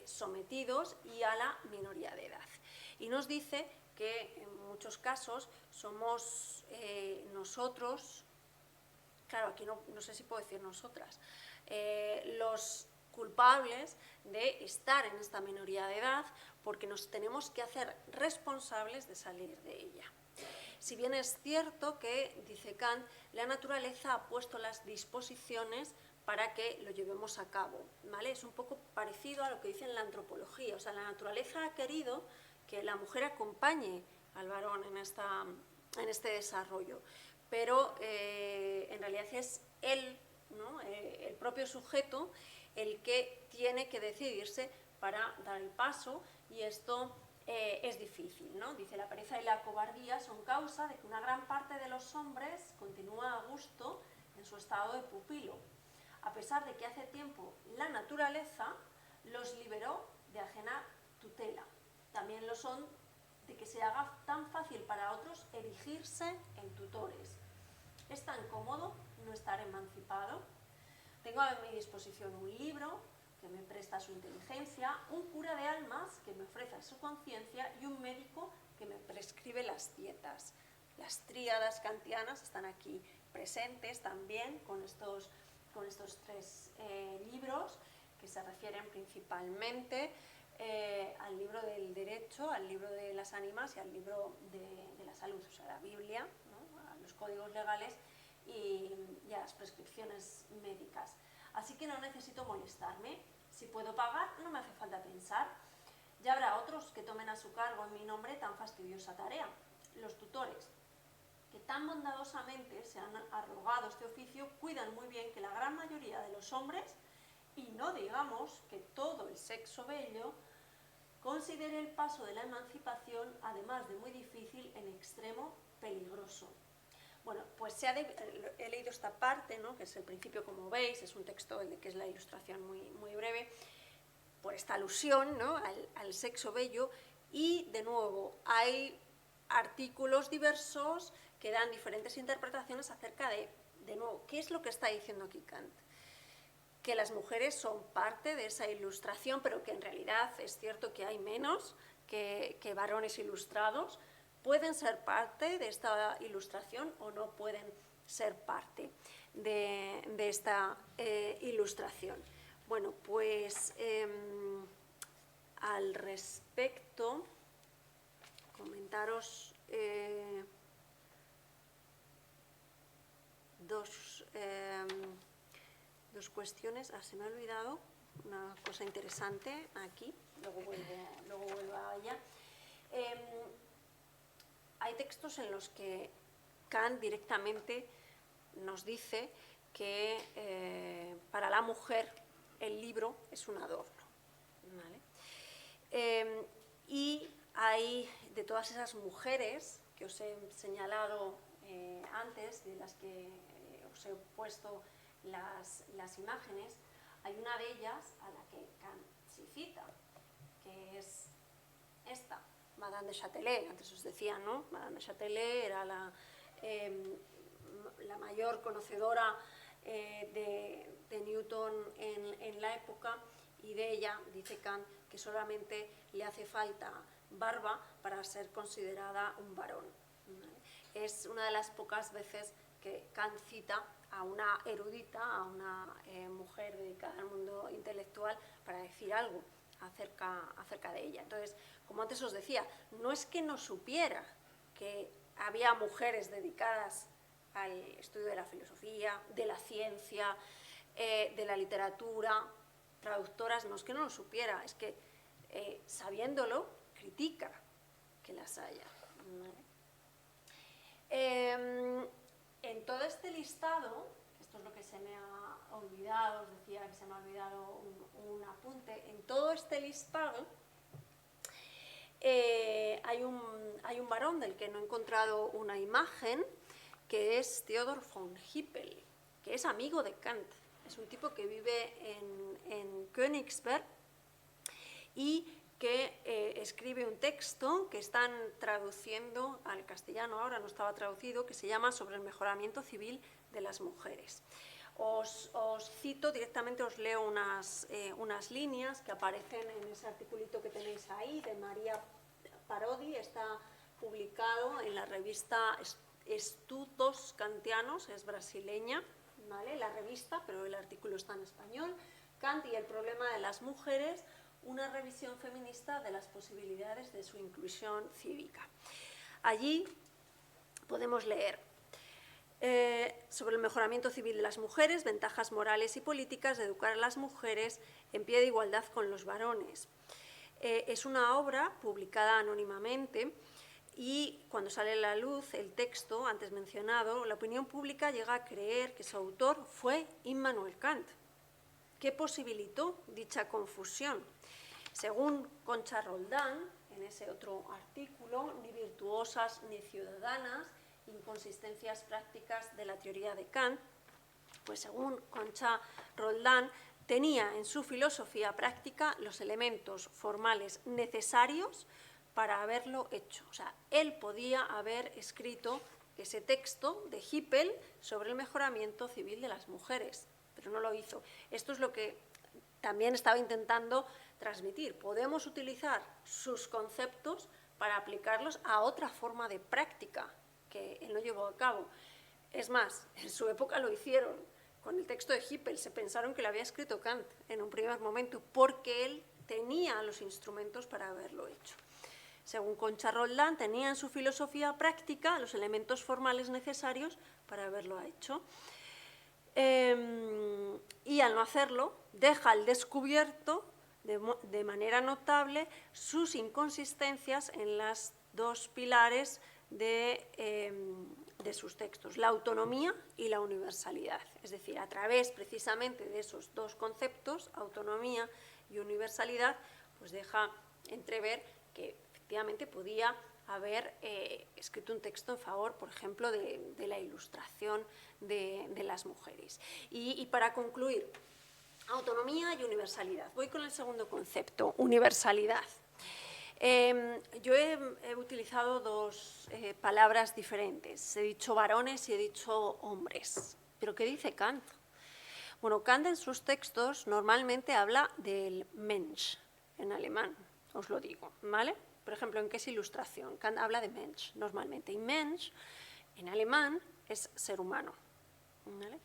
sometidos y a la minoría de edad. Y nos dice que en muchos casos somos nosotros, claro, aquí no sé si puedo decir nosotras, los culpables de estar en esta minoría de edad, porque nos tenemos que hacer responsables de salir de ella. Si bien es cierto que, dice Kant, la naturaleza ha puesto las disposiciones para que lo llevemos a cabo, ¿vale? Es un poco parecido a lo que dice en la antropología. O sea, la naturaleza ha querido que la mujer acompañe al varón en este desarrollo, pero en realidad es él, ¿no?, el propio sujeto, el que tiene que decidirse para dar el paso, y esto es difícil, ¿no? Dice, la pereza y la cobardía son causa de que una gran parte de los hombres continúa a gusto en su estado de pupilo, a pesar de que hace tiempo la naturaleza los liberó de ajena tutela. También lo son de que se haga tan fácil para otros erigirse en tutores. Es tan cómodo no estar emancipado. Tengo a mi disposición un libro que me presta su inteligencia, un cura de almas que me ofrece su conciencia y un médico que me prescribe las dietas. Las tríadas kantianas están aquí presentes también con estos tres libros que se refieren principalmente al libro del derecho, al libro de las ánimas y al libro de la salud, o sea, la Biblia, ¿no? A los códigos legales y a las prescripciones médicas. Así que no necesito molestarme. Si puedo pagar, no me hace falta pensar. Ya habrá otros que tomen a su cargo en mi nombre tan fastidiosa tarea. Los tutores, que tan bondadosamente se han arrogado este oficio, cuidan muy bien que la gran mayoría de los hombres, y no digamos que todo el sexo bello, considere el paso de la emancipación, además de muy difícil, en extremo peligroso. Bueno, pues he leído esta parte, ¿no? Que es el principio, como veis, es un texto el de que es la ilustración muy breve, por esta alusión, ¿no? al sexo bello, y de nuevo hay artículos diversos que dan diferentes interpretaciones acerca de nuevo, ¿qué es lo que está diciendo aquí Kant? Que las mujeres son parte de esa ilustración, pero que en realidad es cierto que hay menos que varones ilustrados. ¿Pueden ser parte de esta ilustración o no pueden ser parte de esta ilustración? Bueno, pues al respecto, comentaros dos cuestiones. Se me ha olvidado una cosa interesante aquí, luego vuelvo a ella. Hay textos en los que Kant directamente nos dice que para la mujer el libro es un adorno, ¿vale? Y hay de todas esas mujeres que os he señalado antes, de las que os he puesto las imágenes, hay una de ellas a la que Kant sí cita, que es esta, Madame de Châtelet. Antes os decía, ¿no? Madame de Châtelet era la mayor conocedora de Newton en la época, y de ella dice Kant que solamente le hace falta barba para ser considerada un varón. Es una de las pocas veces que Kant cita a una erudita, a una mujer dedicada al mundo intelectual, para decir algo acerca de ella. Entonces, como antes os decía, no es que no supiera que había mujeres dedicadas al estudio de la filosofía, de la ciencia, de la literatura, traductoras, no es que no lo supiera, es que sabiéndolo, critica que las haya. En todo este listado, esto es lo que se me ha olvidado, os decía que se me ha olvidado un apunte, en todo este listado hay un varón del que no he encontrado una imagen, que es Theodor von Hippel, que es amigo de Kant. Es un tipo que vive en Königsberg y que escribe un texto que están traduciendo al castellano ahora, no estaba traducido, que se llama Sobre el mejoramiento civil de las mujeres. Os cito directamente, os leo unas líneas que aparecen en ese articulito que tenéis ahí, de María Parodi. Está publicado en la revista Estudos Kantianos, es brasileña, ¿vale? La revista, pero el artículo está en español. Kant y el problema de las mujeres, una revisión feminista de las posibilidades de su inclusión cívica. Allí podemos leer sobre el mejoramiento civil de las mujeres, ventajas morales y políticas de educar a las mujeres en pie de igualdad con los varones. Es una obra publicada anónimamente, y cuando sale a la luz el texto antes mencionado, la opinión pública llega a creer que su autor fue Immanuel Kant. ¿Qué posibilitó dicha confusión? Según Concha Roldán, en ese otro artículo, ni virtuosas ni ciudadanas, inconsistencias prácticas de la teoría de Kant, pues según Concha Roldán, tenía en su filosofía práctica los elementos formales necesarios para haberlo hecho. O sea, él podía haber escrito ese texto de Hippel sobre el mejoramiento civil de las mujeres, pero no lo hizo. Esto es lo que también estaba intentando transmitir. Podemos utilizar sus conceptos para aplicarlos a otra forma de práctica que él no llevó a cabo. Es más, en su época lo hicieron. Con el texto de Hippel se pensaron que lo había escrito Kant en un primer momento, porque él tenía los instrumentos para haberlo hecho. Según Concha Roldán, tenía en su filosofía práctica los elementos formales necesarios para haberlo hecho. Y al no hacerlo, deja al descubierto de manera notable sus inconsistencias en las dos pilares de sus textos, la autonomía y la universalidad. Es decir, a través precisamente de esos dos conceptos, autonomía y universalidad, pues deja entrever que efectivamente podía haber escrito un texto en favor, por ejemplo, de la ilustración de las mujeres. Y para concluir, autonomía y universalidad. Voy con el segundo concepto, universalidad. Yo he utilizado dos palabras diferentes. He dicho varones y he dicho hombres. ¿Pero qué dice Kant? Bueno, Kant en sus textos normalmente habla del Mensch, en alemán, os lo digo, ¿vale? Por ejemplo, ¿en qué es ilustración? Kant habla de Mensch normalmente. Y Mensch, en alemán, es ser humano, ¿vale?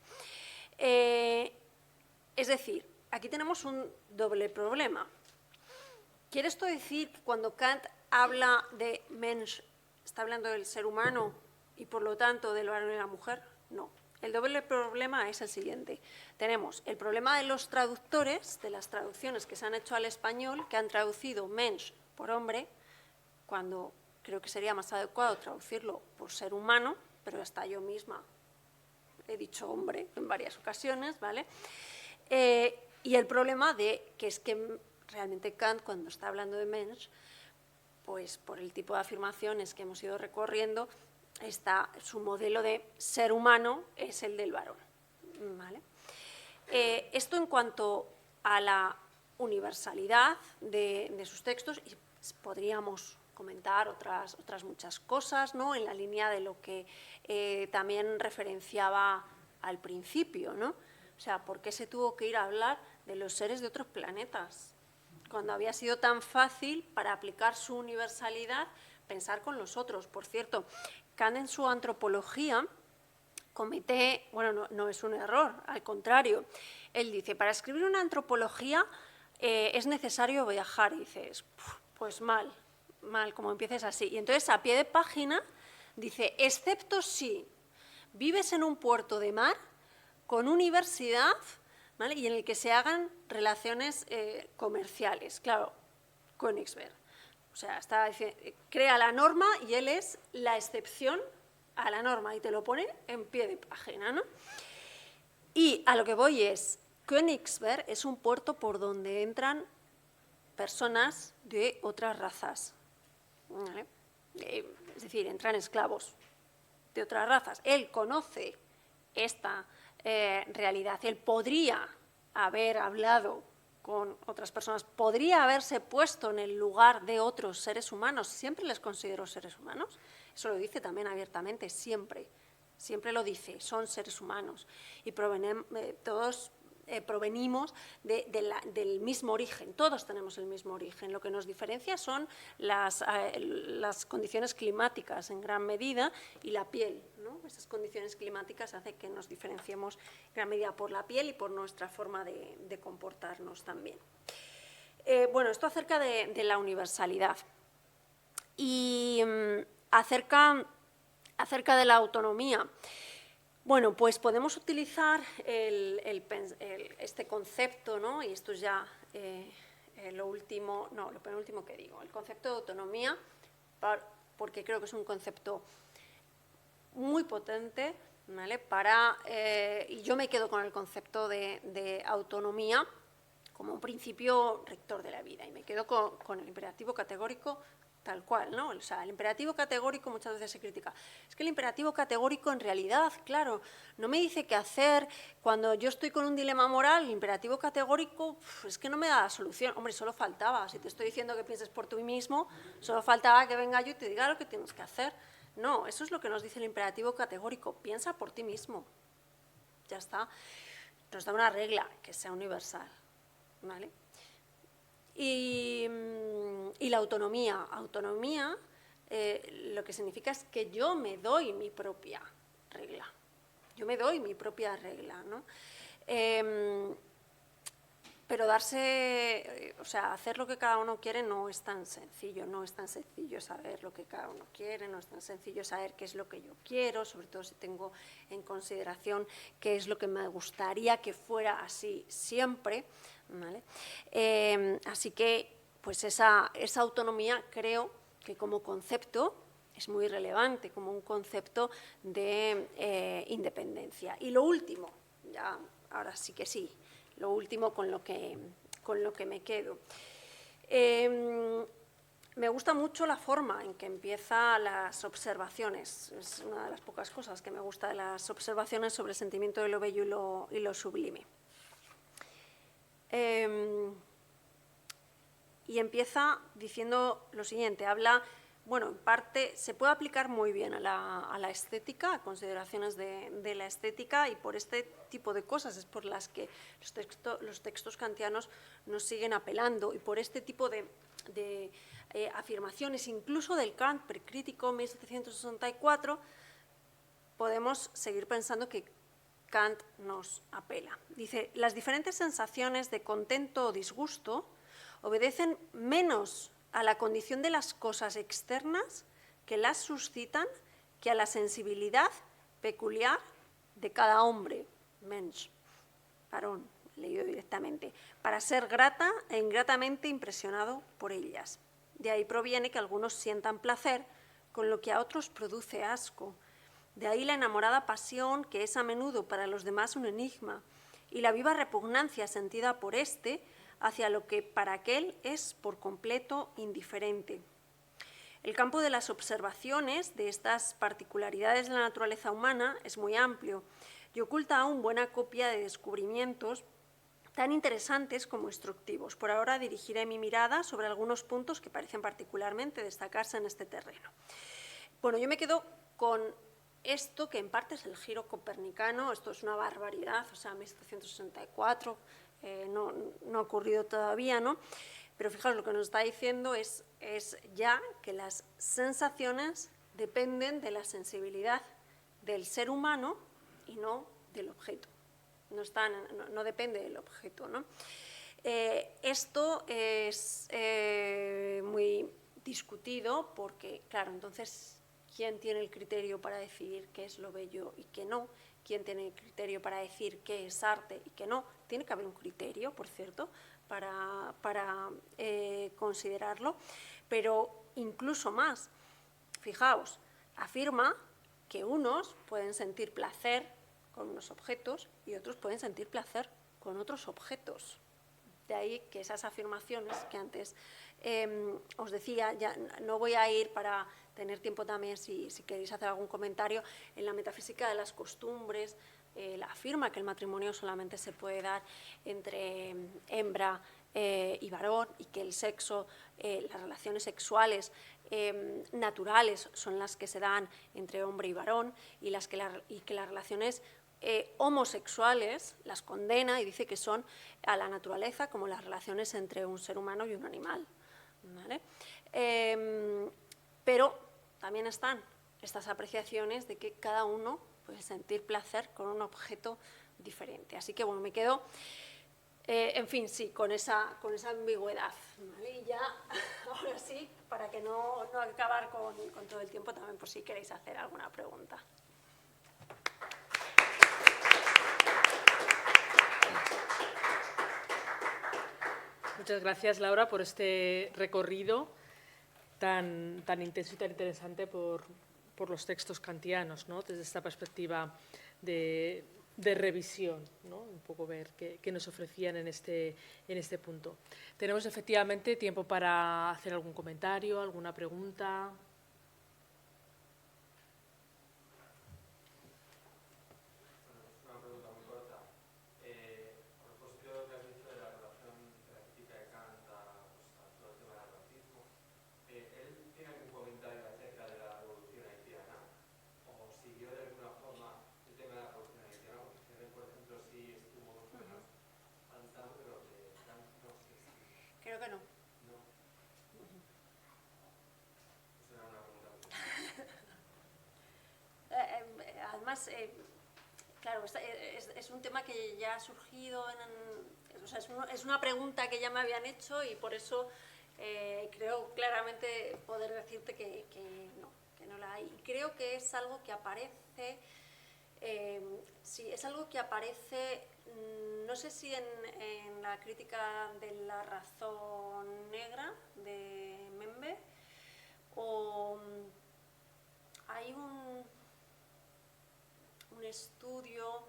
Es decir, aquí tenemos un doble problema. ¿Quiere esto decir que cuando Kant habla de Mensch, está hablando del ser humano y por lo tanto del varón y la mujer? No. El doble problema es el siguiente. Tenemos el problema de los traductores, de las traducciones que se han hecho al español, que han traducido Mensch por hombre, cuando creo que sería más adecuado traducirlo por ser humano, pero hasta yo misma he dicho hombre en varias ocasiones, ¿vale? Y el problema de que es que realmente Kant, cuando está hablando de Mensch, pues por el tipo de afirmaciones que hemos ido recorriendo, su modelo de ser humano es el del varón, ¿vale? Esto en cuanto a la universalidad de sus textos, y podríamos comentar otras muchas cosas, ¿no?, en la línea de lo que también referenciaba al principio, ¿no? O sea, ¿por qué se tuvo que ir a hablar de los seres de otros planetas? Cuando había sido tan fácil, para aplicar su universalidad, pensar con los otros. Por cierto, Kant en su antropología comete, bueno, no es un error, al contrario. Él dice, para escribir una antropología es necesario viajar. Y dices, pues mal, como empieces así. Y entonces, a pie de página, dice, excepto si vives en un puerto de mar, con universidad, ¿vale?, y en el que se hagan relaciones comerciales. Claro, Königsberg. O sea, crea la norma y él es la excepción a la norma y te lo pone en pie de página, ¿no? Y a lo que voy es, Königsberg es un puerto por donde entran personas de otras razas, ¿vale? Es decir, entran esclavos de otras razas. Él conoce esta realidad. Él podría haber hablado con otras personas, podría haberse puesto en el lugar de otros seres humanos. Siempre les considero seres humanos. Eso lo dice también abiertamente, siempre lo dice, son seres humanos. Y todos provenimos del mismo origen, todos tenemos el mismo origen. Lo que nos diferencia son las condiciones climáticas en gran medida y la piel, ¿no? Esas condiciones climáticas hacen que nos diferenciemos en gran medida por la piel y por nuestra forma de comportarnos también. Bueno, esto acerca de la universalidad. Y acerca de la autonomía. Bueno, pues podemos utilizar este concepto, ¿no? Y esto es ya lo penúltimo que digo, el concepto de autonomía, porque creo que es un concepto muy potente, ¿vale? Y yo me quedo con el concepto de autonomía como un principio rector de la vida, y me quedo con el imperativo categórico tal cual, ¿no? O sea, el imperativo categórico muchas veces se critica. Es que el imperativo categórico en realidad, claro, no me dice qué hacer. Cuando yo estoy con un dilema moral, el imperativo categórico es que no me da la solución. Hombre, solo faltaba. Si te estoy diciendo que pienses por ti mismo, solo faltaba que venga yo y te diga lo que tienes que hacer. No, eso es lo que nos dice el imperativo categórico. Piensa por ti mismo. Ya está. Nos da una regla que sea universal, ¿vale? Y la autonomía lo que significa es que yo me doy mi propia regla. Yo me doy mi propia regla, ¿no? Pero o sea, hacer lo que cada uno quiere no es tan sencillo, no es tan sencillo saber lo que cada uno quiere, no es tan sencillo saber qué es lo que yo quiero, sobre todo si tengo en consideración qué es lo que me gustaría que fuera así siempre, ¿vale? Así que, pues esa autonomía creo que como concepto es muy relevante, como un concepto de independencia. Y lo último, ya ahora sí que sí, lo último con lo que me quedo. Me gusta mucho la forma en que empieza las observaciones. Es una de las pocas cosas que me gusta de las observaciones sobre el sentimiento de lo bello y lo sublime. Y empieza diciendo lo siguiente, habla, bueno, en parte se puede aplicar muy bien a la estética, a consideraciones de la estética, y por este tipo de cosas es por las que los textos kantianos nos siguen apelando, y por este tipo de afirmaciones, incluso del Kant precrítico 1764, podemos seguir pensando que Kant nos apela. Dice, las diferentes sensaciones de contento o disgusto obedecen menos a la condición de las cosas externas que las suscitan que a la sensibilidad peculiar de cada hombre, Mensch, varón, leído directamente, para ser grata e ingratamente impresionado por ellas. De ahí proviene que algunos sientan placer con lo que a otros produce asco. De ahí la enamorada pasión, que es a menudo para los demás un enigma, y la viva repugnancia sentida por éste hacia lo que para aquel es por completo indiferente. El campo de las observaciones de estas particularidades de la naturaleza humana es muy amplio y oculta aún buena copia de descubrimientos tan interesantes como instructivos. Por ahora dirigiré mi mirada sobre algunos puntos que parecen particularmente destacarse en este terreno. Bueno, yo me quedo con esto, que en parte es el giro copernicano. Esto es una barbaridad, o sea, 1764, no ha ocurrido todavía, ¿no? Pero fijaos, lo que nos está diciendo es ya que las sensaciones dependen de la sensibilidad del ser humano y no del objeto. No depende del objeto, ¿no? Esto es muy discutido porque, claro, entonces, ¿quién tiene el criterio para decidir qué es lo bello y qué no? ¿Quién tiene el criterio para decir qué es arte y qué no? Tiene que haber un criterio, por cierto, para considerarlo, pero incluso más, fijaos, afirma que unos pueden sentir placer con unos objetos y otros pueden sentir placer con otros objetos. De ahí que esas afirmaciones que antes os decía, ya no voy a ir para tener tiempo también, si queréis hacer algún comentario, en la metafísica de las costumbres, afirma que el matrimonio solamente se puede dar entre hembra y varón, y que el sexo, las relaciones sexuales naturales son las que se dan entre hombre y varón, y que las relaciones homosexuales las condena y dice que son a la naturaleza como las relaciones entre un ser humano y un animal, ¿vale? Pero también están estas apreciaciones de que cada uno puede sentir placer con un objeto diferente. Así que, bueno, me quedo, en fin, sí, con esa ambigüedad, ¿vale? Y ya, ahora sí, para que no acabar con todo el tiempo, también por si queréis hacer alguna pregunta. Muchas gracias, Laura, por este recorrido tan intenso y tan interesante por los textos kantianos, ¿no? Desde esta perspectiva de revisión, ¿no? Un poco ver qué nos ofrecían en este punto. Tenemos efectivamente tiempo para hacer algún comentario, alguna pregunta. Creo que no. además, claro, es un tema que ya ha surgido, o sea, es una pregunta que ya me habían hecho y por eso creo claramente poder decirte que no la hay. Y creo que es algo que aparece, sí, es algo que aparece, no sé si en la crítica de la razón negra de Membe, o hay un estudio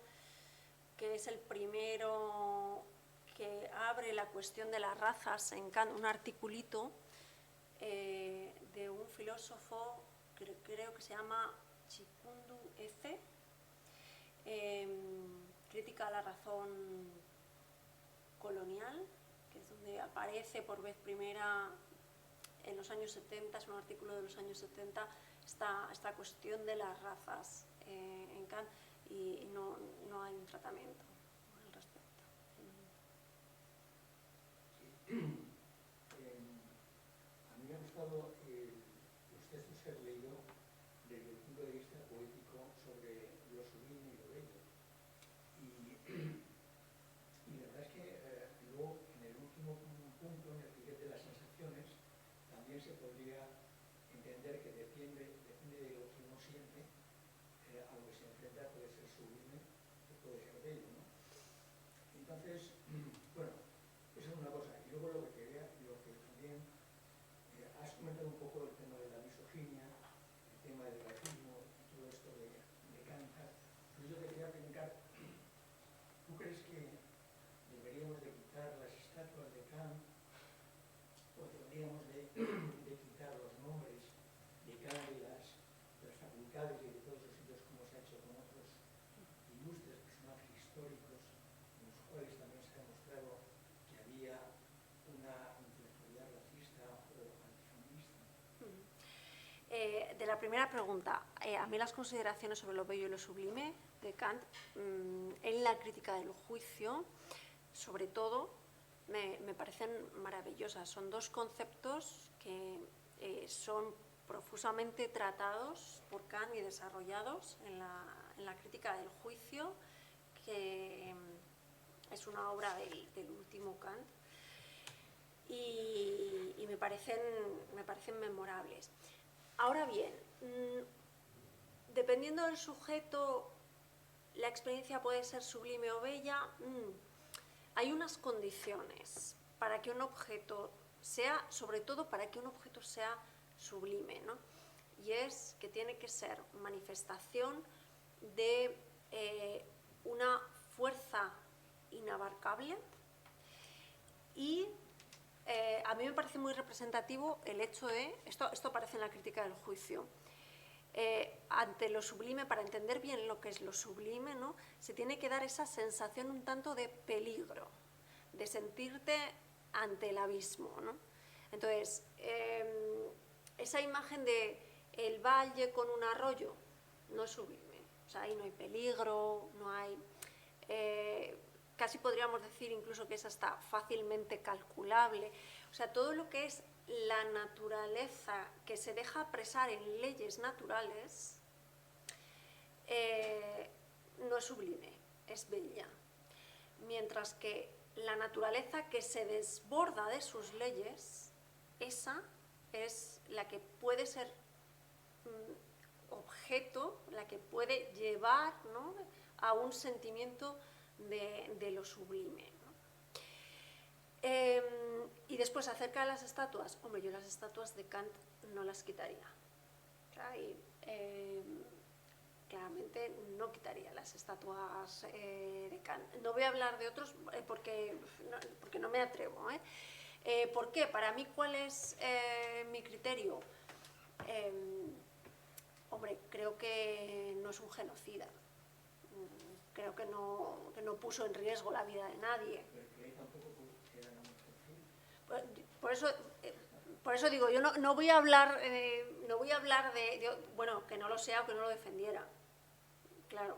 que es el primero que abre la cuestión de las razas en Kant, un articulito de un filósofo, creo que se llama Chikundu F, crítica a la razón colonial, que es donde aparece por vez primera en los años 70, es un artículo de los años 70, esta cuestión de las razas en Kant, y no hay un tratamiento al respecto. Sí. A mí me ha gustado los textos que he leído desde el punto de vista poético sobre lo sublime y lo bello. Y la verdad es que luego, en el último punto, en el piquete de las sensaciones, también se podría entender que depende de lo que uno siente, a lo que se enfrenta puede ser sublime o puede ser bello, ¿no? Entonces, bueno, eso es una cosa. Y luego lo que también has comentado un poco el tema de la misoginia, el tema del racismo y todo esto de Kant. Pues yo te quería preguntar, ¿tú crees que deberíamos de quitar las estatuas de Kant o deberíamos de quitar los nombres de Kant de las facultades y de todos los sitios como se ha hecho con otros ilustres personajes históricos en los cuales también se ha demostrado que había una intelectualidad racista o antifeminista? De la primera pregunta, a mí las consideraciones sobre lo bello y lo sublime de Kant, en la crítica del juicio, sobre todo, me parecen maravillosas. Son dos conceptos que son profusamente tratados por Kant y desarrollados en la crítica del juicio, que es una obra del último Kant, y me parecen memorables. Ahora bien, dependiendo del sujeto, la experiencia puede ser sublime o bella. Hay unas condiciones para que un objeto sea, sobre todo para que un objeto sea sublime, ¿no? Y es que tiene que ser manifestación de una fuerza inabarcable, y a mí me parece muy representativo el hecho de, esto aparece en la crítica del juicio, ante lo sublime, para entender bien lo que es lo sublime, ¿no? Se tiene que dar esa sensación un tanto de peligro, de sentirte ante el abismo, ¿no? Entonces, esa imagen de el valle con un arroyo no es sublime, o sea, ahí no hay peligro, no hay... casi podríamos decir incluso que es hasta fácilmente calculable. O sea, todo lo que es la naturaleza que se deja apresar en leyes naturales no es sublime, es bella. Mientras que la naturaleza que se desborda de sus leyes, esa es la que puede ser objeto, la que puede llevar, ¿no?, a un sentimiento de lo sublime, ¿no? Y después, acerca de las estatuas, hombre, yo las estatuas de Kant no las quitaría. O sea, claramente no quitaría las estatuas de Kant. No voy a hablar de otros porque no me atrevo. ¿Por qué? Para mí, ¿cuál es mi criterio? Hombre, creo que no es un genocida. Creo que no puso en riesgo la vida de nadie. Por eso digo, yo no voy a hablar, bueno, que no lo sea o que no lo defendiera. Claro.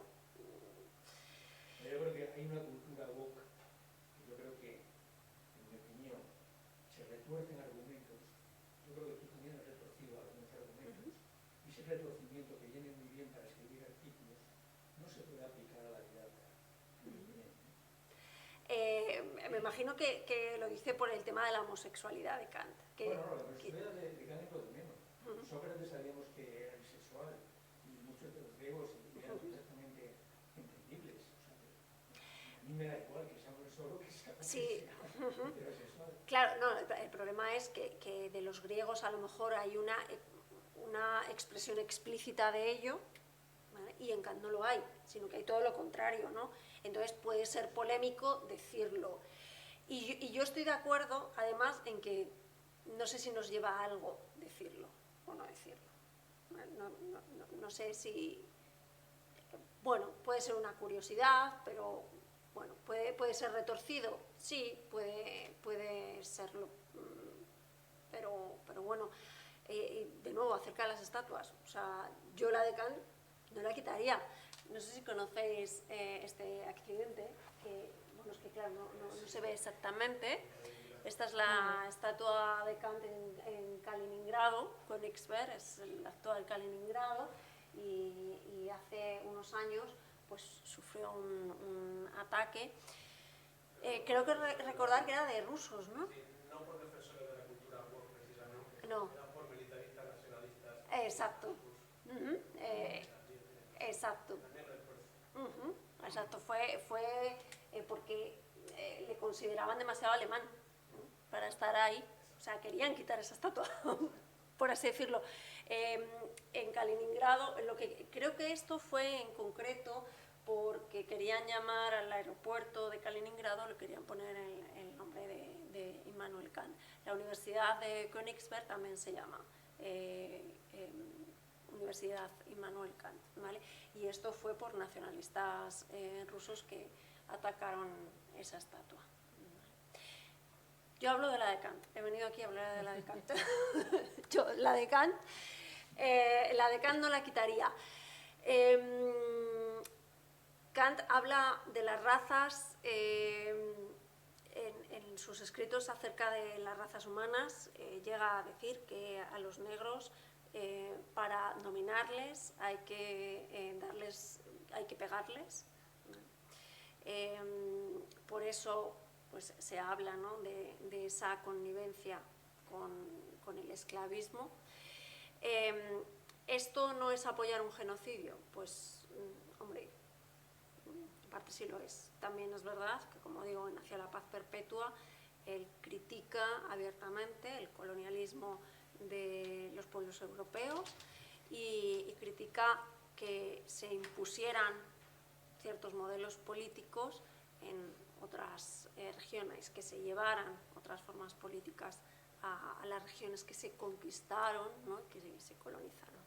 Yo creo que hay una cultura woke, que yo creo que, en mi opinión, se retuercen argumentos. Yo creo que tú también has retorcido algunos argumentos. Y ese retorcimiento, que viene muy bien para escribir artículos, puede aplicar a la vida real. Me imagino que lo dice por el tema de la homosexualidad de Kant. Bueno, no, la homosexualidad de Kant es lo de menos. Sócrates sabíamos que era bisexual y muchos de los griegos eran perfectamente entendibles. O sea, a mí me da igual que sea hombre solo que sea heterosexual. Claro, no, el problema es que de los griegos a lo mejor hay una expresión explícita de ello, ¿vale? Y en Kant no lo hay, sino que hay todo lo contrario, ¿no? Entonces puede ser polémico decirlo. Y yo estoy de acuerdo, además, en que no sé si nos lleva a algo decirlo o no decirlo. No sé si... Bueno, puede ser una curiosidad, pero bueno, puede ser retorcido, sí, puede serlo, pero bueno, de nuevo, acerca de las estatuas, o sea, yo la de Kant no la quitaría. No sé si conocéis este accidente, que, bueno, es que claro, no se ve exactamente. Esta es la estatua de Kant en Kaliningrado, Königsberg, es el actual Kaliningrado, y hace unos años pues sufrió un ataque. Creo que recordar que era de rusos, ¿no? Sí, no por defensores de la cultura pop, precisamente, No. eran por militaristas nacionalistas. Exacto. Exacto. Exacto, fue porque le consideraban demasiado alemán, ¿no?, para estar ahí, o sea, querían quitar esa estatua, por así decirlo. En Kaliningrado, lo que creo que esto fue en concreto porque querían llamar al aeropuerto de Kaliningrado, le querían poner el nombre de Immanuel Kant. La Universidad de Königsberg también se llama Universidad Immanuel Kant, ¿vale? Y esto fue por nacionalistas rusos que atacaron esa estatua. Yo hablo de la de Kant, he venido aquí a hablar de la de Kant. Yo, la de Kant no la quitaría. Kant habla de las razas en sus escritos acerca de las razas humanas, llega a decir que a los negros para dominarles hay que pegarles. Por eso pues, se habla, ¿no?, de esa connivencia con el esclavismo. ¿Esto no es apoyar un genocidio? Pues, hombre, en parte sí lo es. También es verdad que, como digo, en Hacia la Paz Perpetua, él critica abiertamente el colonialismo de los pueblos europeos y critica que se impusieran ciertos modelos políticos en otras regiones, que se llevaran otras formas políticas a las regiones que se conquistaron, ¿no?, que se colonizaron.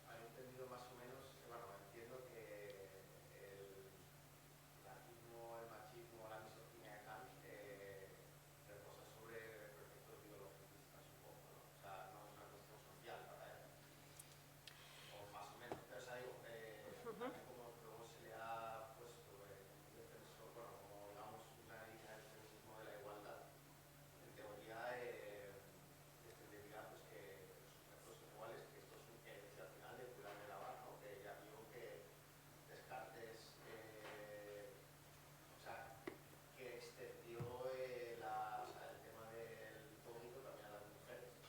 Han entendido más o menos, bueno, entiendo que el racismo, el machismo, la misoginia de Kant reposa sobre preceptos biologicistas un poco, ¿no? O sea, no es una cuestión social para él, o más o menos, pero o sea, digo, también como luego se le ha puesto un defensor, bueno, como digamos una línea del feminismo de la igualdad, en teoría defendería pues que los sujetos son iguales, que esto es un que decía al final de cuidar de lavar, ¿no? Que ya digo que Descartes, o sea, que extendió o sea, el tema del vómito también a las mujeres, o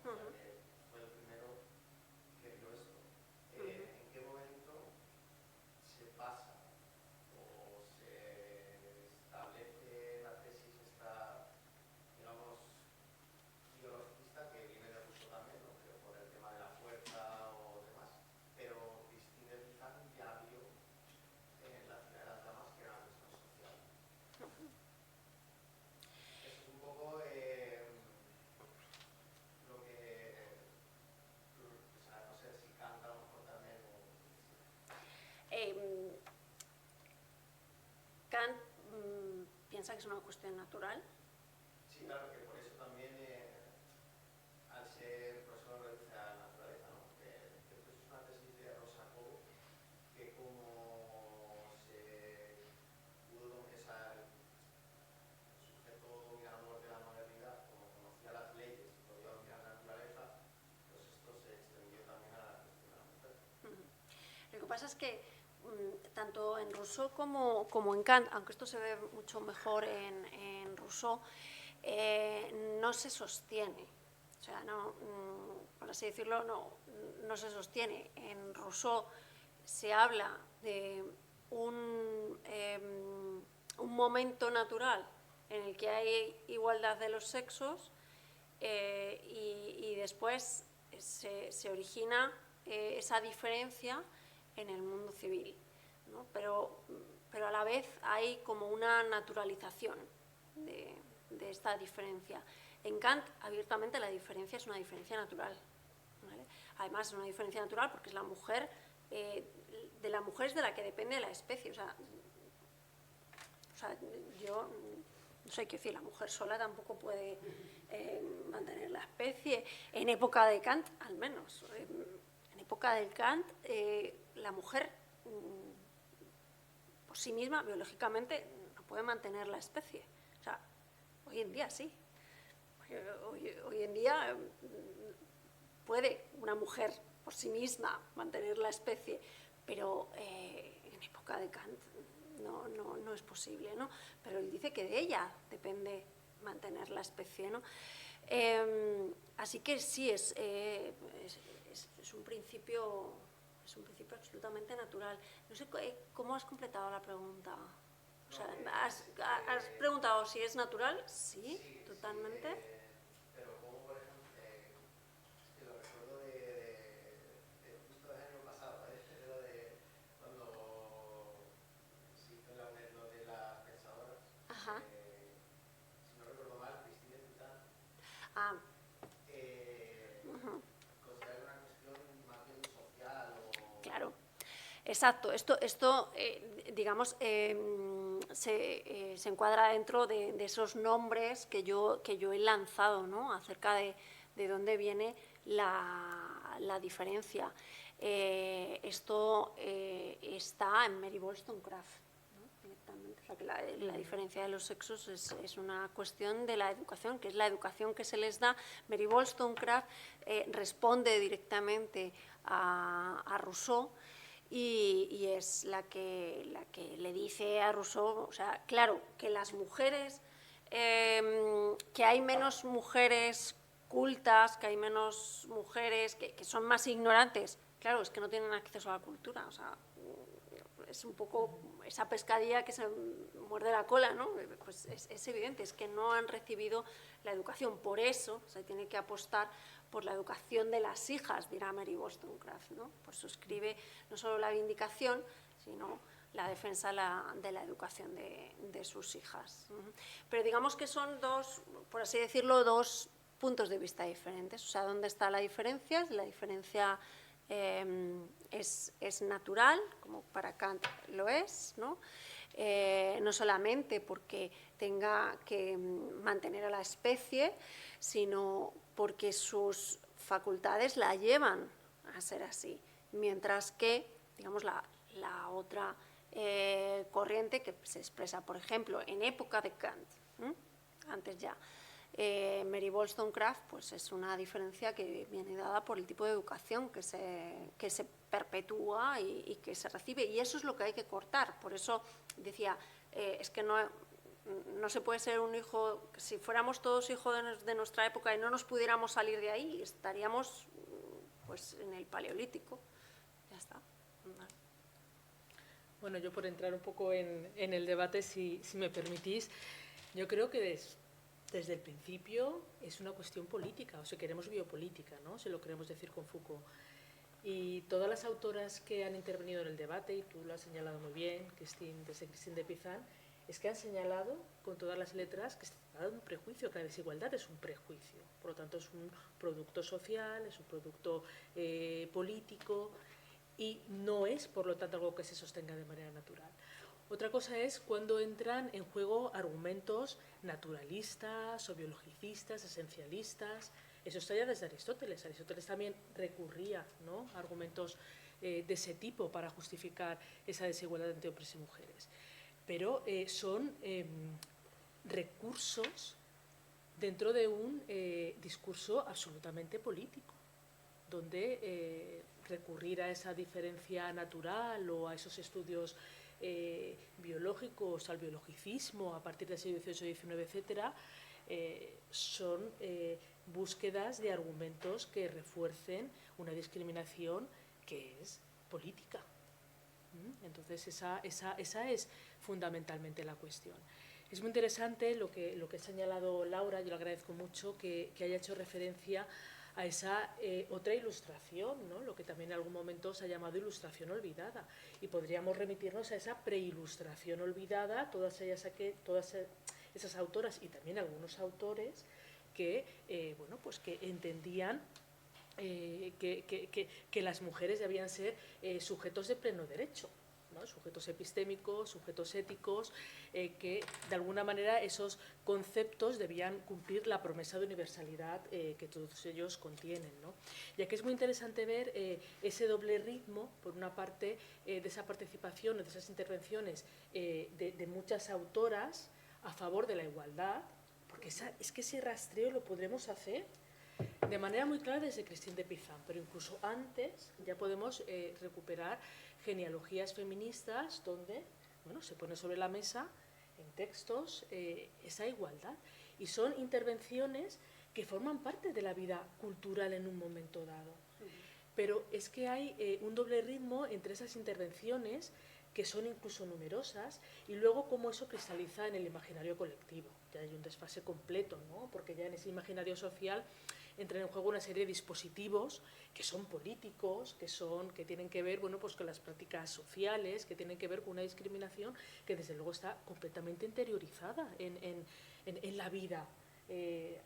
sea, que fue el primero que vio esto. ¿En qué momento se pasa o se establece la tesis esta, digamos, biologicista, que viene de Rousseau también, ¿no?, pero por el tema de la fuerza o demás, pero Christine Elizan ya vio en la ciudad de las damas que era una cuestión social? Eso es un poco lo que, o sea, no sé si Kant a lo mejor también Kant piensa que es una cuestión natural. Sí, claro, que por eso también, al ser profesor de la naturaleza, ¿no? Que esto es una tesis de Rosa Cobo, que como se pudo, o sea, el sujeto dominador de la modernidad, como conocía las leyes y podía dominar la naturaleza, pues esto se que tanto en Rousseau como en Kant, aunque esto se ve mucho mejor en Rousseau, no se sostiene. O sea, por así decirlo, no se sostiene. En Rousseau se habla de un momento natural en el que hay igualdad de los sexos y después se origina esa diferencia en el mundo civil, ¿no? Pero a la vez hay como una naturalización de esta diferencia. En Kant, abiertamente, la diferencia es una diferencia natural, ¿vale? Además, es una diferencia natural porque es la mujer, de la mujer es de la que depende la especie. O sea, yo no sé qué decir, la mujer sola tampoco puede mantener la especie. En época de Kant, al menos. En época de Kant, la mujer por sí misma, biológicamente, no puede mantener la especie. O sea, hoy en día sí. Hoy en día puede una mujer por sí misma mantener la especie, pero en época de Kant no es posible, ¿no? Pero él dice que de ella depende mantener la especie, ¿no? Así que sí, es un principio absolutamente natural. No sé cómo has completado la pregunta. O sea, has preguntado si es natural. Sí, totalmente. Pero como, por ejemplo, es que lo recuerdo de justo del año pasado, lo de cuando se hizo lo de las pensadoras. Ajá. Si no recuerdo mal, Cristina Dupin Ah, considera una cuestión más bien social o... claro. Exacto. Esto digamos, se encuadra dentro de esos nombres que yo he lanzado, ¿no? Acerca de dónde viene la diferencia. Esto está en Mary Wollstonecraft, ¿no? Directamente. O sea, que la diferencia de los sexos es una cuestión de la educación, que es la educación que se les da. Mary Wollstonecraft responde directamente a Rousseau. Y es la que le dice a Rousseau, o sea, claro, que las mujeres, que hay menos mujeres cultas, que hay menos mujeres que son más ignorantes, claro, es que no tienen acceso a la cultura, o sea, es un poco esa pescadilla que se muerde la cola, ¿no? Pues es evidente, es que no han recibido la educación, por eso se tiene que apostar por la educación de las hijas, dirá Mary Wollstonecraft, ¿no? Por eso escribe no solo la vindicación, sino la defensa de la educación de sus hijas. Pero digamos que son dos, por así decirlo, dos puntos de vista diferentes. O sea, ¿dónde está la diferencia? La diferencia es natural, como para Kant lo es, ¿no? No solamente porque tenga que mantener a la especie, sino porque sus facultades la llevan a ser así, mientras que, digamos, la otra corriente que se expresa, por ejemplo, en época de Kant, antes ya, Mary Wollstonecraft, pues es una diferencia que viene dada por el tipo de educación que se perpetúa y que se recibe, y eso es lo que hay que cortar. Por eso decía, es que no se puede ser un hijo, si fuéramos todos hijos de nuestra época y no nos pudiéramos salir de ahí, estaríamos pues en el Paleolítico. Ya está. Bueno, yo por entrar un poco en el debate, si me permitís, yo creo que desde el principio es una cuestión política, o si queremos biopolítica, ¿no? Si lo queremos decir con Foucault. Y todas las autoras que han intervenido en el debate, y tú lo has señalado muy bien, desde Christine de Pizan, es que han señalado con todas las letras que se trata de un prejuicio, que la desigualdad es un prejuicio. Por lo tanto, es un producto social, es un producto político y no es, por lo tanto, algo que se sostenga de manera natural. Otra cosa es cuando entran en juego argumentos naturalistas o biologicistas, esencialistas. Eso está ya desde Aristóteles. Aristóteles también recurría, ¿no?, a argumentos de ese tipo para justificar esa desigualdad entre hombres y mujeres. Pero son recursos dentro de un discurso absolutamente político, donde recurrir a esa diferencia natural o a esos estudios biológicos, al biologicismo a partir del siglo XVIII, XIX, etcétera, son búsquedas de argumentos que refuercen una discriminación que es política. Entonces esa es fundamentalmente la cuestión. Es muy interesante lo que ha señalado Laura, yo le agradezco mucho que haya hecho referencia a esa otra ilustración, ¿no? Lo que también en algún momento se ha llamado ilustración olvidada, y podríamos remitirnos a esa preilustración olvidada, todas esas autoras y también algunos autores que, bueno, pues que entendían que las mujeres debían ser sujetos de pleno derecho, ¿no? Sujetos epistémicos, sujetos éticos, que de alguna manera esos conceptos debían cumplir la promesa de universalidad que todos ellos contienen, ¿no? Ya que es muy interesante ver ese doble ritmo, por una parte, de esa participación, de esas intervenciones de muchas autoras a favor de la igualdad, porque es que ese rastreo lo podremos hacer de manera muy clara desde Christine de Pizan, pero incluso antes ya podemos recuperar genealogías feministas donde, bueno, se pone sobre la mesa en textos esa igualdad, y son intervenciones que forman parte de la vida cultural en un momento dado. Pero es que hay un doble ritmo entre esas intervenciones, que son incluso numerosas, y luego cómo eso cristaliza en el imaginario colectivo. Ya hay un desfase completo, ¿no? Porque ya en ese imaginario social entran en juego una serie de dispositivos que son políticos, que tienen que ver, bueno, pues con las prácticas sociales, que tienen que ver con una discriminación que desde luego está completamente interiorizada en la vida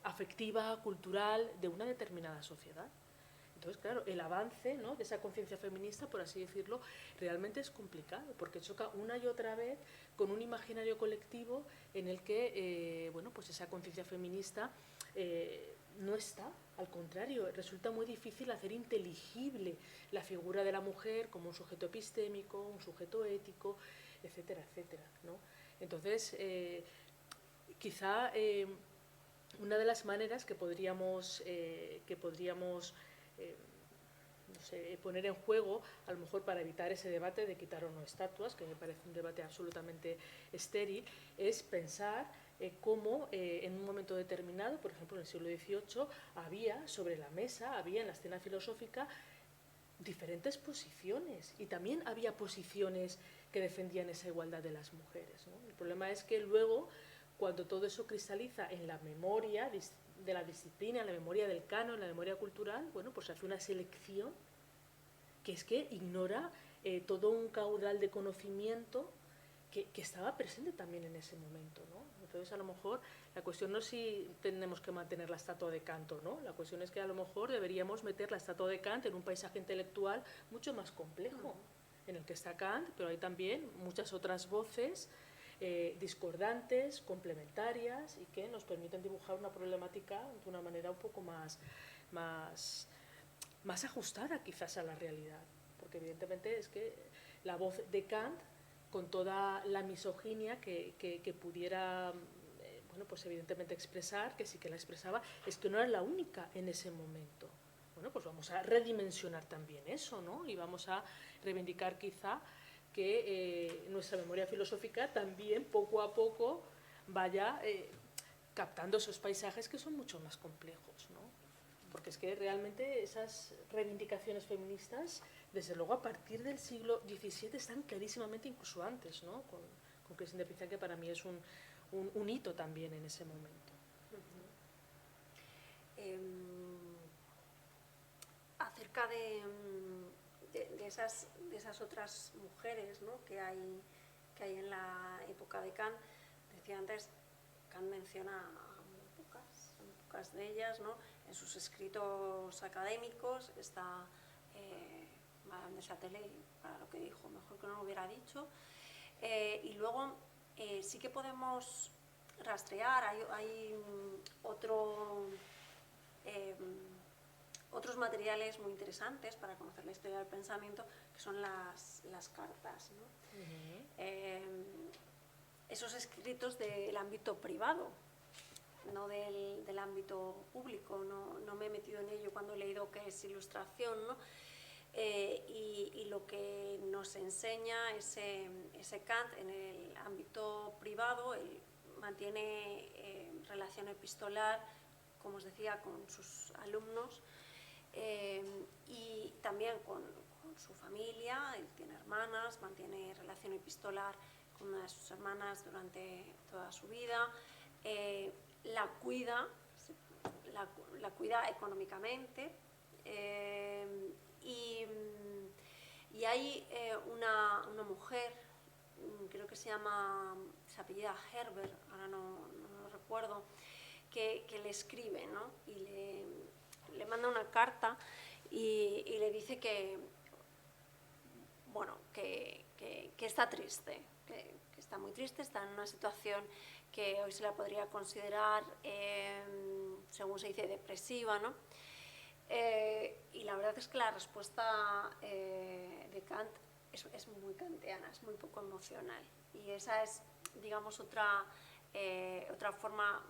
afectiva, cultural de una determinada sociedad. Entonces, claro, el avance, ¿no?, de esa conciencia feminista, por así decirlo, realmente es complicado, porque choca una y otra vez con un imaginario colectivo en el que, bueno, pues esa conciencia feminista no está, al contrario, resulta muy difícil hacer inteligible la figura de la mujer como un sujeto epistémico, un sujeto ético, etcétera, etcétera, ¿no? Entonces, quizá una de las maneras que podríamos no sé, poner en juego, a lo mejor para evitar ese debate de quitar o no estatuas, que me parece un debate absolutamente estéril, es pensar cómo en un momento determinado, por ejemplo en el siglo XVIII, había sobre la mesa, había en la escena filosófica diferentes posiciones, y también había posiciones que defendían esa igualdad de las mujeres, ¿no? El problema es que luego, cuando todo eso cristaliza en la memoria de la disciplina, en la memoria del canon, en la memoria cultural, bueno, pues se hace una selección que es que ignora todo un caudal de conocimiento que estaba presente también en ese momento, ¿no? Entonces, a lo mejor, la cuestión no es si tenemos que mantener la estatua de Kant, ¿no? La cuestión es que a lo mejor deberíamos meter la estatua de Kant en un paisaje intelectual mucho más complejo, en el que está Kant, pero hay también muchas otras voces discordantes, complementarias, y que nos permiten dibujar una problemática de una manera un poco más ajustada quizás a la realidad, porque evidentemente es que la voz de Kant, con toda la misoginia que pudiera bueno, pues evidentemente expresar, que sí que la expresaba, es que no era la única en ese momento. Bueno, pues vamos a redimensionar también eso, ¿no? Y vamos a reivindicar quizá que nuestra memoria filosófica también poco a poco vaya captando esos paisajes que son mucho más complejos, ¿no? Porque es que realmente esas reivindicaciones feministas, desde luego a partir del siglo XVII, están clarísimamente, incluso antes, ¿no? Con Christine de Pizan, que para mí es un hito también en ese momento. Acerca de esas otras mujeres, ¿no?, que hay en la época de Kant, decía antes, Kant menciona a muy pocas de ellas, ¿no? En sus escritos académicos está Madame de Châtelet, para lo que dijo, mejor que no lo hubiera dicho, y luego sí que podemos rastrear, hay otros materiales muy interesantes para conocer la historia del pensamiento, que son las cartas, ¿no? Esos escritos del ámbito privado, no del ámbito público, no me he metido en ello cuando he leído qué es ilustración, ¿no? Y lo que nos enseña ese Kant en el ámbito privado, él mantiene relación epistolar, como os decía, con sus alumnos y también con su familia. Él tiene hermanas, mantiene relación epistolar con una de sus hermanas durante toda su vida, la cuida económicamente, y hay una mujer, creo que se apellida Herbert, ahora no lo recuerdo, que le escribe, ¿no? Y le manda una carta y le dice que está triste, que está muy triste, está en una situación que hoy se la podría considerar, según se dice, depresiva, ¿no? Y la verdad es que la respuesta de Kant es muy kantiana, es muy poco emocional. Y esa es, digamos, otra forma,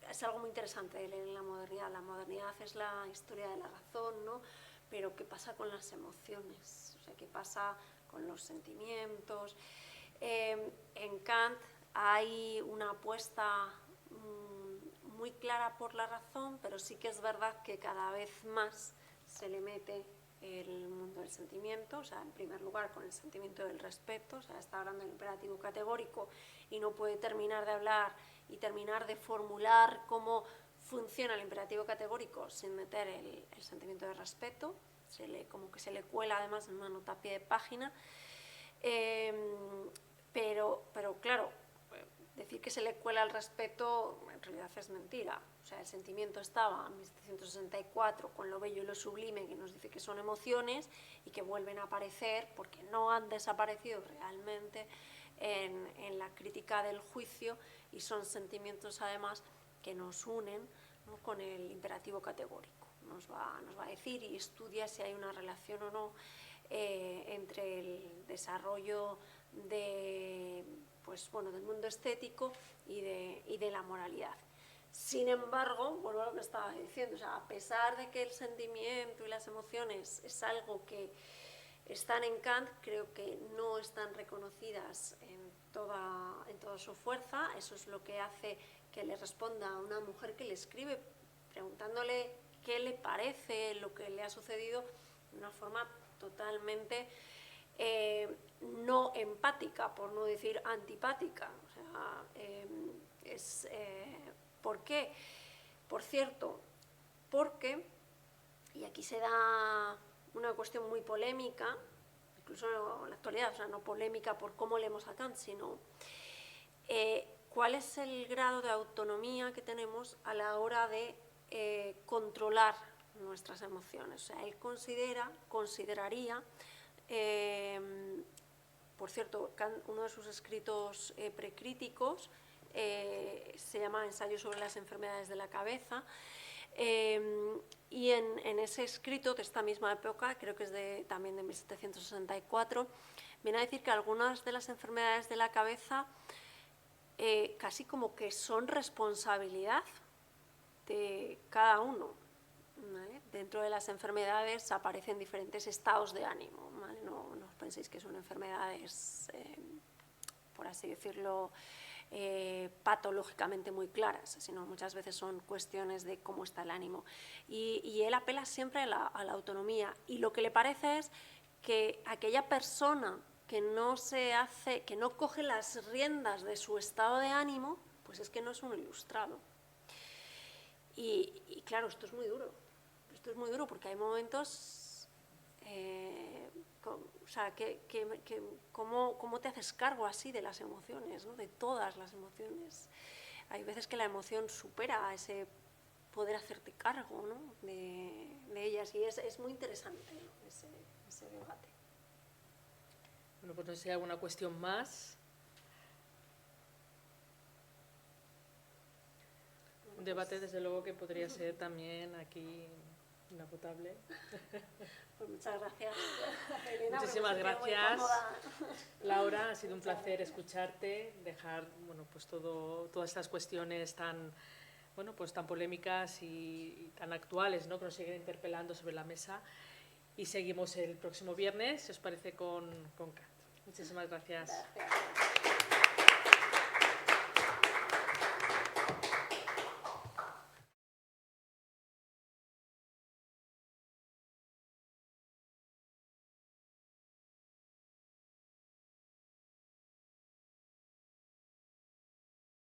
es algo muy interesante de leer en la modernidad. La modernidad es la historia de la razón, ¿no? Pero ¿qué pasa con las emociones? O sea, ¿qué pasa con los sentimientos? En Kant hay una apuesta muy clara por la razón, pero sí que es verdad que cada vez más se le mete el mundo del sentimiento, o sea, en primer lugar con el sentimiento del respeto, o sea, está hablando del imperativo categórico y no puede terminar de hablar y terminar de formular cómo funciona el imperativo categórico sin meter el sentimiento de respeto, como que se le cuela además en una nota a pie de página, pero claro, decir que se le cuela el respeto en realidad es mentira. O sea, el sentimiento estaba en 1764 con lo bello y lo sublime, que nos dice que son emociones y que vuelven a aparecer porque no han desaparecido realmente en la crítica del juicio, y son sentimientos además que nos unen, ¿no?, con el imperativo categórico. Nos va a decir y estudia si hay una relación o no entre el desarrollo del mundo estético y de la moralidad. Sin embargo, vuelvo a lo que estaba diciendo, o sea, a pesar de que el sentimiento y las emociones es algo que están en Kant, creo que no están reconocidas en toda su fuerza. Eso es lo que hace que le responda a una mujer que le escribe preguntándole qué le parece lo que le ha sucedido de una forma totalmente no empática, por no decir antipática. O sea, ¿por qué? Por cierto, porque, y aquí se da una cuestión muy polémica, incluso en la actualidad, o sea, no polémica por cómo leemos a Kant, sino cuál es el grado de autonomía que tenemos a la hora de controlar nuestras emociones. O sea, él consideraría, por cierto, Kant, uno de sus escritos precríticos se llama Ensayo sobre las enfermedades de la cabeza, y en ese escrito de esta misma época, creo que es también de 1764, viene a decir que algunas de las enfermedades de la cabeza casi como que son responsabilidad de cada uno, ¿vale? Dentro de las enfermedades aparecen diferentes estados de ánimo, ¿vale? No os penséis que son enfermedades, por así decirlo, patológicamente muy claras, sino muchas veces son cuestiones de cómo está el ánimo. Y él apela siempre a la autonomía, y lo que le parece es que aquella persona que no coge las riendas de su estado de ánimo, pues es que no es un ilustrado. Y claro, esto es muy duro porque hay momentos, o sea, ¿cómo te haces cargo así de las emociones, ¿no?, de todas las emociones? Hay veces que la emoción supera ese poder hacerte cargo, ¿no?, de ellas, y es muy interesante, ¿no?, ese debate. Bueno, pues no sé si hay alguna cuestión más. Un debate, desde luego, que podría ser también aquí inagotable. Pues muchas gracias, Elena. Muchísimas me he sentido muy gracias. cómoda. Laura, ha sido un placer escucharte, dejar bueno, pues todas estas cuestiones tan, bueno, pues tan polémicas y tan actuales, ¿no?, que nos siguen interpelando sobre la mesa. Y seguimos el próximo viernes, si os parece, con Kant. Muchísimas gracias. Gracias.